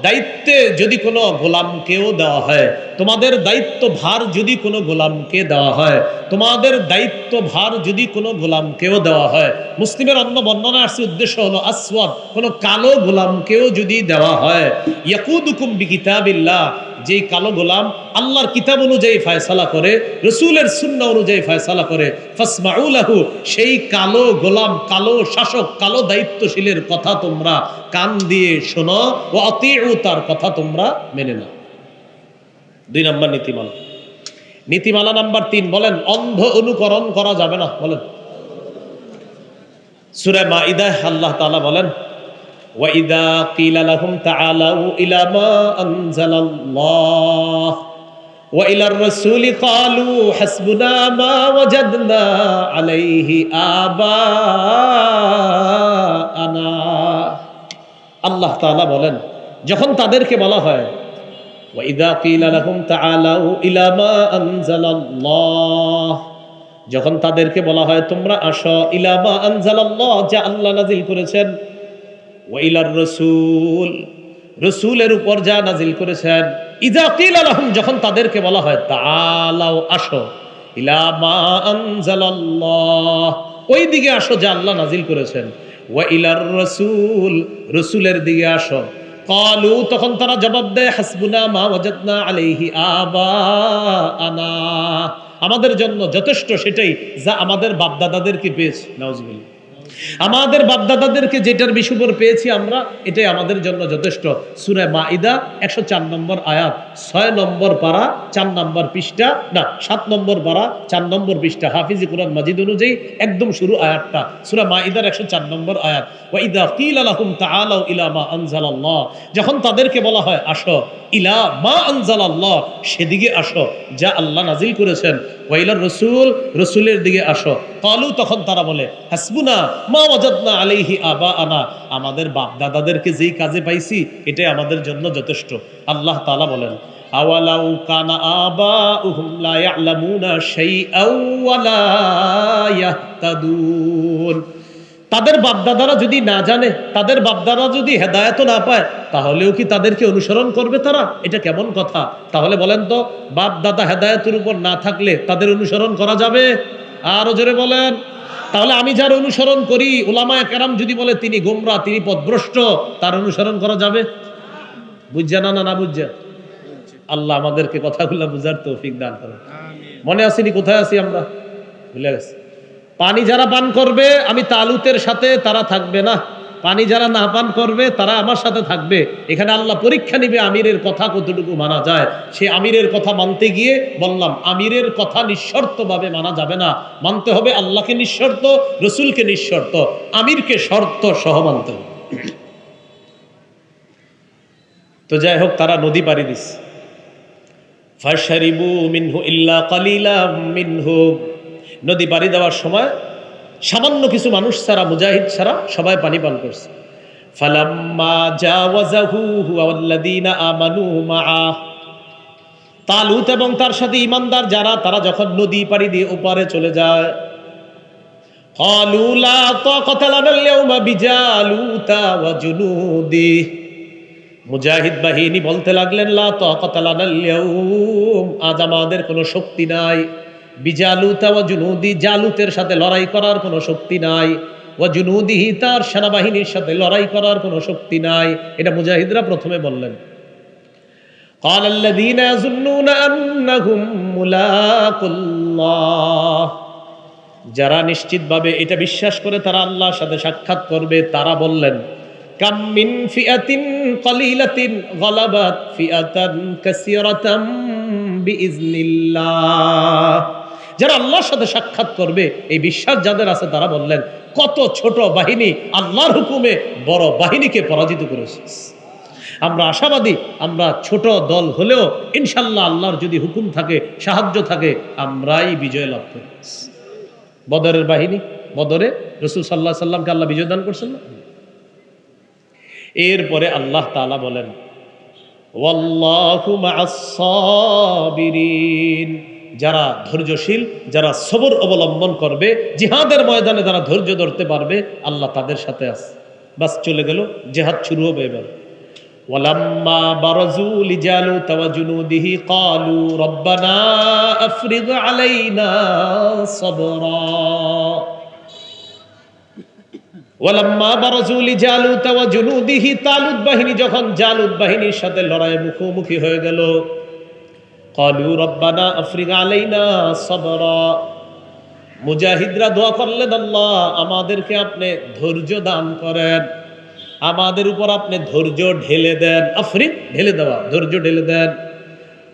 দায়িত্বে যদি কোনো গোলামকেও দেওয়া হয়, তোমাদের দায়িত্ব ভার যদি কোনো গোলামকে দেওয়া হয়, তোমাদের দায়িত্ব ভার যদি কোনো গোলামকেও দেওয়া হয়, মুসলিমের অন্য বর্ণনা আসছে উদ্দেশ্য হলো আসওয়াদ, কোনো কালো গোলামকেও যদি দেওয়া হয়, ইয়াকুদুকুম বিকিতাবিল্লাহ, যেই কালো গোলাম আল্লাহর কিতাব অনুযায়ী ফয়সালা করে, রসুলের সুন্নাহ অনুযায়ী ফয়সালা করে, ফাসমাউ লাহু, সেই কালো গোলাম, কালো শাসক, কালো দায়িত্বশীলের কথা তোমরা কান দিয়ে শোনো, ও আতিউ, তার কথা তোমরা মেনে নাও। 2 নম্বর নীতিমালা। নীতিমালা নাম্বার 3 বলেন, অন্ধ অনুকরণ করা যাবে না। বলেন, সূরা মাইদাহ আল্লাহ তাআলা বলেন, ওয়াইদা কিলা লাহুম তাআলাউ ইলা মা আনজালাল্লাহ ওয়া ইলার রাসূলি ক্বালু হাসবুনা মা ওয়াজাদনা আলাইহি আবাআনা। আল্লাহ তাআলা বলেন, যখন তাদেরকে বলা হয়, ওয়াইদা কিলা লাহুম তাআলাউ ইলা মা আনজালাল্লাহ, যখন তাদেরকে বলা হয় তোমরা আসো, ইলা মা আনজালাল্লাহ, যা আল্লাহ নাজিল করেছেন, ওয়াইলার রাসূল, রাসূলের উপর যা নাজিল করেছেন, ইযা কিলা লাহুম, যখন তাদেরকে বলা হয় তাআলাও আসো, ইলা মা আনজালাল্লাহ, ওই দিকে আসো যা আল্লাহ নাজিল করেছেন, ওয়াইলার রাসূল, রাসূলের দিকে আসো, ক্বালু, তখন তারা জবাব দেয়, হাসবুনা মা ওয়াজাদনা আলাইহি আবাআনা, আমাদের জন্য যথেষ্ট সেটাই যা আমাদের বাপদাদাদেরকে পেয়েছে। নাউজুবিল্লাহ, আমাদের বাপদাদাদেরকে যেটার বিষয় পেয়েছি আমরা, এটাই আমাদের জন্য যথেষ্ট। সূরা মাইদা 104 নম্বর আয়াত, 6 নম্বর পারা 4 নম্বর পৃষ্ঠা, না 7 নম্বর পারা 4 নম্বর পৃষ্ঠা, হাফিজি কুরআন মাজিদ অনুযায়ী একদম শুরু আয়াতটা, সূরা মাইদার 104 নম্বর আয়াত। ওয়াইদা কিলা লাহুম তাআলাউ ইলা মা আনজালাল্লাহ, যখন তাদেরকে বলা হয় আসো, ইলা মা আনজালাল্লাহ, সেদিকে আসো যা আল্লাহ নাজিল করেছেন, ওয়াইলার রাসূল, রাসূলের দিকে আসো, ক্বালু, তখন তারা বলে, হাসবুনা মা ওয়াজাদনা আলাইহি আবাআনা, আমাদের বাপ দাদাদেরকে যেই কাজে পাইছি এটাই আমাদের জন্য যথেষ্ট। আল্লাহ তাআলা বলেন, আওয়ালাউ কানা আবাউহুম লা ইয়ালামুনা শাইআও ওয়া লা ইয়াহতাদুন, তাদের বাপদাদারা যদি না জানে, তাদের বাপদাদা যদি হেদায়েত না পায়, তাহলেও কি তাদেরকে অনুসরণ করবে তারা? এটা কেমন কথা? তাহলে বলেন তো, বাপ দাদা হেদায়েতের উপর না থাকলে তাদের অনুসরণ করা যাবে? আরো জোরে বলেন। তাহলে আমি যার অনুসরণ করি, উলামায়ে কেরাম যদি বলে তিনি গোমরা, তিনি পথভ্রষ্ট, তার অনুসরণ করা যাবে? বুঝছে না, না বুঝছে? আল্লাহ আমাদেরকে কথাগুলো বুঝার তৌফিক দান করেন। মনে আসেনি কোথায় আছি আমরা? ভুলে গেছি। পানি যারা পান করবে, আমি তালুতের সাথে তারা থাকবে না, পানি যারা না পান করবে তারা আমার সাথে থাকবে। এখানে আল্লাহ পরীক্ষা নিবে আমিরের কথা কতটুকু মানা যায়। সে আমিরের কথা মানতে গিয়ে বললাম, আমিরের কথা নিঃশর্তভাবে মানা যাবে না, মানতে হবে আল্লাহকে নিঃশর্ত, রসুলকে নিঃশর্ত, আমিরকে শর্ত সহ মানতে হবে। তো যাই হোক, তারা নদী পাড়ি দিস, ফাশারিবু মিনহু ইল্লা কালিলাম মিনহু, নদী পাড়ি দেওয়ার সময় সামান্য কিছু মানুষ ছাড়া, মুজাহিদ ছাড়া সবাই পানি পান করছে। ফালাম্মা জাওয়াজাহু হুয়া ওয়াল্লাযীনা আমানু মাআ, তালুত এবং তার সাথে ঈমানদার যারা, তারা যখন নদী পাড়ি দিয়ে ওপারে চলে যায়, ক্বালু লা তাকাতা লানাল ইয়াওমা বিজালুতা ওয়া জুনুদি, মুজাহিদ বাহিনী বলতে লাগলেন, লা তাকাতা লানাল ইয়াওম, আজ আমাদের কোনো শক্তি নাই, বিজালুতা ওয়া জুনুদি, জালুতের সাথে লড়াই করার কোনো শক্তি নাই, ওয়া জুনুদিহি, তার সেনাবাহিনীর সাথে লড়াই করার কোনো শক্তি নাই। এটা মুজাহিদরা প্রথমে বললেন। قال الذين يظنون انهم ملاقুল্লাহ, যারা নিশ্চিতভাবে এটা বিশ্বাস করে তারা আল্লাহর সাথে সাক্ষাৎ করবে, তারা বললেন, কাম মিন ফিআতিন কলিলাতিন গালাবাত ফিআতান কাসীরাতাম বিইজনিল্লাহ, যারা আল্লাহর সাথে সাক্ষাৎ করবে এই বিশ্বাস যাদের আছে তারা বললেন কত ছোট বাহিনী আল্লাহর হুকুমে বড় বাহিনীকে পরাজিত করেছে। আমরা আশাবাদী, আমরা ছোট দল হলেও ইনশাল্লাহ আল্লাহর যদি হুকুম থাকে, সাহায্য থাকে, আমরাই বিজয় লাভ করি। বদরের বাহিনী, বদরে রাসূল সাল্লাল্লাহু আলাইহি সাল্লামকে আল্লাহ বিজয় দান করছেন না? এরপরে আল্লাহ তাআলা বলেন ওয়াল্লাহু মা'আস সাবিরিন, যারা ধৈর্যশীল, যারা সবর অবলম্বন করবে, জিহাদের ময়দানে যারা ধৈর্য ধরতে পারবে, আল্লাহ তাদের সাথে আছে। বাস চলে গেল, জিহাদ শুরু হবে এবার। ওয়ালাম্মা বারাজু লিজালুত ওয়া জুনুদিহি ক্বালু রব্বানা আফরিগ আলাইনা সাবরা। ওয়ালাম্মা বারাজু লিজালুত ওয়া জুনুদিহি, তালুত বাহিনী যখন জালুত বাহিনীর সাথে লড়াইয়ে মুখোমুখি হয়ে গেল, ক্বালু রব্বানা আফরিগ আলাইনা সাবরা, মুজাহিদরা দোয়া করলেন আল্লাহ আমাদেরকে আপনি ধৈর্য দান করেন, আমাদের উপর আপনি ধৈর্য ঢেলে দেন। আফরিক ঢেলে দেওয়া, ধৈর্য ঢেলে দেন।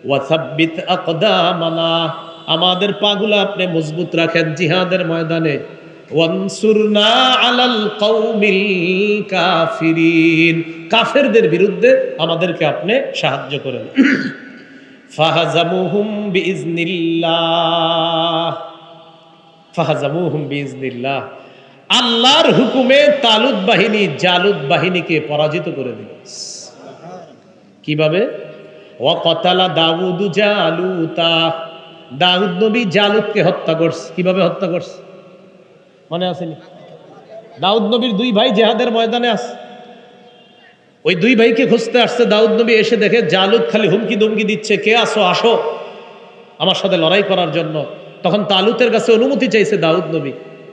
ওয়াসাব্বিত আকদামানা, আমাদের পাগুলা আপনি মজবুত রাখেন জিহাদের ময়দানে। ওয়ানসুরনা আলাল কওমিল কাফিরিন, কাফেরদের বিরুদ্ধে আমাদেরকে আপনি সাহায্য করেন। ফাহাজামুহুম বিইজনিল্লাহ, ফাহাজামুহুম বিইজনিল্লাহ, আল্লাহর হুকুমে তালুত বাহিনী জালুত বাহিনীকে পরাজিত করে দিল। কিভাবে? ওয়া কতালা দাউদ জালুতা, দাউদ নবী জালুতকে হত্যা করছে। কিভাবে হত্যা করছে মনে আসেনি? দাউদ নবীর দুই ভাই জিহাদের ময়দানে আছে, ওই দুই ভাইকে খুঁজতে আসছে দাউদ নবী, এসে দেখে জালুত খালি হুমকি দমকি দিচ্ছে, কে আসো আসো আমার সাথে লড়াই করার জন্য। তখন তালুতের কাছে অনুমতি চাইছে দাউদ নবী,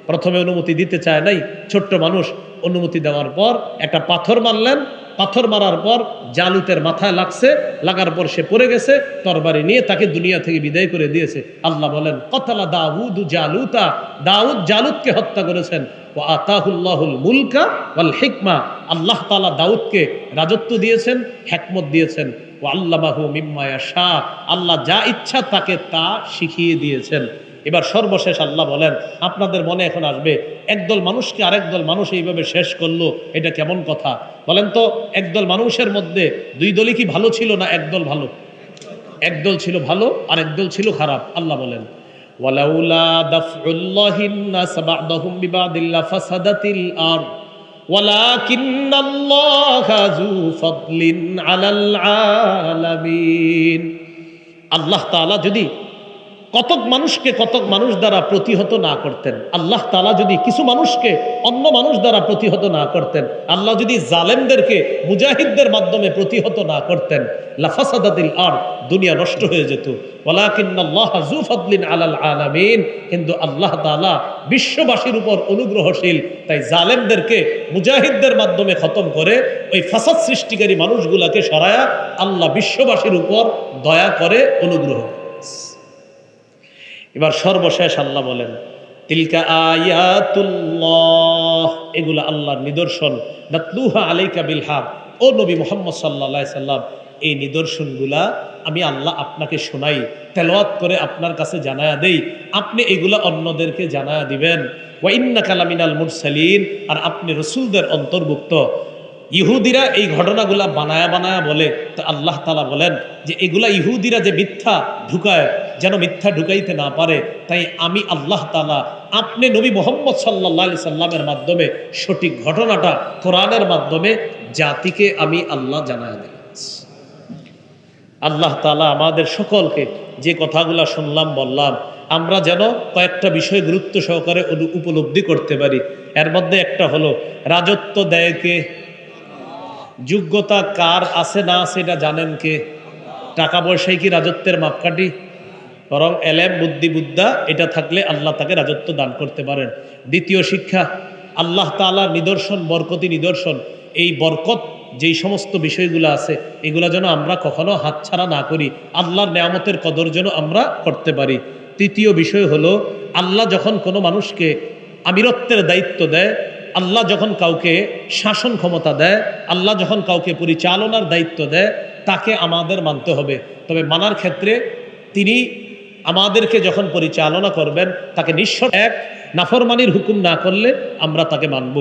প্রথমে অনুমতি দিতে চায় নাই, ছোট্ট মানুষ। অনুমতি দেওয়ার পর একটা পাথর মারলেন, পাথর মারার পর জালুতের মাথায় লাগছে, লাগার পর সে পড়ে গেছে, তরবারি নিয়ে তাকে দুনিয়া থেকে বিদায় করে দিয়েছে। আল্লাহ বলেন কতালা দাউদ জালুতা, দাউদ জালুতকে হত্যা করেছেন। ওয়া আতাহুল্লাহুল মুলকা ওয়াল হিকমা, আল্লাহ তাআলা দাউদকে রাজত্ব দিয়েছেন, হিকমত দিয়েছেন। ওয়া আল্লামাহু মিম্মা ইয়াশা, আল্লাহ যা ইচ্ছা তাকে তা শিখিয়ে দিয়েছেন। এবার সর্বশেষ আল্লাহ বলেন, আপনাদের মনে এখন আসবে একদল মানুষকে আরেকদল মানুষ এইভাবে শেষ করলো, এটা কেমন কথা বলেন তো? একদল মানুষের মধ্যে দুই দলই কি ভালো ছিল না একদল ভালো? একদল ছিল ভালো আর একদল ছিল খারাপ। আল্লাহ বলেন ওয়ালাউলা দাফউল্লাহিন নাস বা'দাহুম বিবাদিল্লা ফাসাদাতিল আরদ ওয়ালাকিন্নাল্লাহা যু ফাদলিন আলাল আলামিন। আল্লাহ তাআলা যদি কতক মানুষকে কতক মানুষ দ্বারা প্রতিহত না করতেন, আল্লাহ তাআলা যদি কিছু মানুষকে অন্য মানুষ দ্বারা প্রতিহত না করতেন, আল্লাহ যদি জালেমদেরকে মুজাহিদদের মাধ্যমে প্রতিহত না করতেন, লাফাসাদাতিল আরদ, দুনিয়া নষ্ট হয়ে যেত। ওয়ালাকিন্নাল্লাহা যু ফাদলিন আলাল আলামিন, কিন্তু আল্লাহ তাআলা বিশ্ববাসীর উপর অনুগ্রহশীল, তাই জালেমদেরকে মুজাহিদদের মাধ্যমে খতম করে ওই ফাসাদ সৃষ্টিকারী মানুষগুলাকে সরায়া আল্লাহ বিশ্ববাসীর উপর দয়া করে, অনুগ্রহ। এবার সর্বশেষ আল্লাহ বলেন তিলকা আয়াতুল্লাহ, এগুলা আল্লাহর নিদর্শন, নাতলুহা আলাইকা বিল হক। ও নবী মুহাম্মদ সাল্লাল্লাহু আলাইহি সাল্লাম, এই নিদর্শনগুলা আমি আল্লাহ আপনাকে শোনাই, তেলাওয়াত করে আপনার কাছে জানায়া দেই, আপনি এগুলা অন্যদেরকে জানায়া দিবেন। ওয়া ইন্নাকা লামিনাল মুরসালিন, আর আপনি রাসূলদের অন্তর্ভুক্ত। ইহুদিরা এই ঘটনাগুলা বানায়া বানায়া বলে, তো আল্লাহ তাআলা বলেন যে এগুলা ইহুদিরা যে মিথ্যা ঢুকায়, যেন মিথ্যা ঢুকাইতে না পারে, তাই আমি আল্লাহ তাআলা আপনি নবী মুহাম্মদ সাল্লাল্লাহু আলাইহি সাল্লামের মাধ্যমে সঠিক ঘটনাটা কোরআনের মাধ্যমে জাতিকে আমি আল্লাহ জানায়া দিলাম। আল্লাহ তাআলা আমাদের সকলকে যে কথাগুলা শুনলাম বললাম, আমরা যেন কয়েকটা বিষয় গুরুত্ব সহকারে উপলব্ধি করতে পারি। এর মধ্যে একটা হলো রাজত্ব দেয় কে? যোগ্যতা কার আছে না আছে এটা জানেন কে? টাকা পয়সায় কি রাজত্বের মাপকাঠি? বরং এলেম বুদ্ধি বুদ্ধা এটা থাকলে আল্লাহ তাকে রাজত্ব দান করতে পারেন। দ্বিতীয় শিক্ষা, আল্লাহ তাআলার নিদর্শন, বরকতি নিদর্শন, এই বরকত যেই সমস্ত বিষয়গুলো আছে এগুলা যেন আমরা কখনো হাতছাড়া না করি, আল্লাহর নেয়ামতের কদর যেন আমরা করতে পারি। তৃতীয় বিষয় হলো আল্লাহ যখন কোনো মানুষকে আমিরত্বের দায়িত্ব দেয়, আল্লাহ যখন কাউকে শাসন ক্ষমতা দেয়, আল্লাহ যখন কাউকে পরিচালনার দায়িত্ব দেয়, তাকে আমাদের মানতে হবে। তবে মানার ক্ষেত্রে তিনি আমাদেরকে যখন পরিচালনা করবেন তাকে নিঃশর্ত এক, নাফরমানির হুকুম না করলে আমরা তাকে মানব।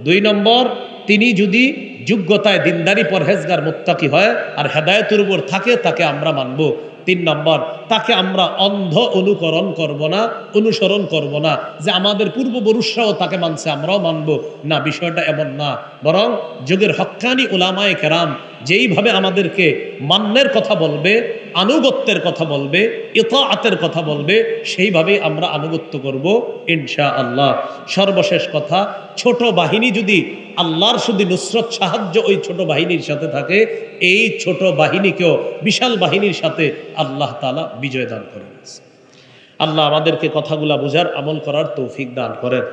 2 নম্বর, তিনি যদি যোগ্যতায় দিনদারি পরহেজগার মুত্তাকি হয় আর হেদায়েতের উপর থাকে তাকে আমরা মানব। 3 নম্বর, তাকে আমরা অন্ধ অনুকরণ করব না, অনুসরণ করব না, যে আমাদের পূর্বপুরুষরাও তাকে মানছে আমরাও মানব না, বিষয়টা এমন না। বরং যুগের হক্কানি উলামায়ে কেরাম যেইভাবে আমাদেরকে মান্যের কথা বলবে, আনুগত্যের কথা বলবে, ইতাআতের কথা বলবে, সেইভাবেই আমরা আনুগত্য করব ইনশাআল্লাহ। সর্বশেষ কথা, ছোট বাহিনী যদি আল্লাহর শুধু নুসরত সাহায্য ওই ছোট বাহিনীর সাথে থাকে, এই ছোট বাহিনীকেও বিশাল বাহিনীর সাথে আল্লাহ তাআলা বিজয় দান করেন। আল্লাহ আমাদেরকে কথাগুলা বুঝার আমল করার তৌফিক দান করেন।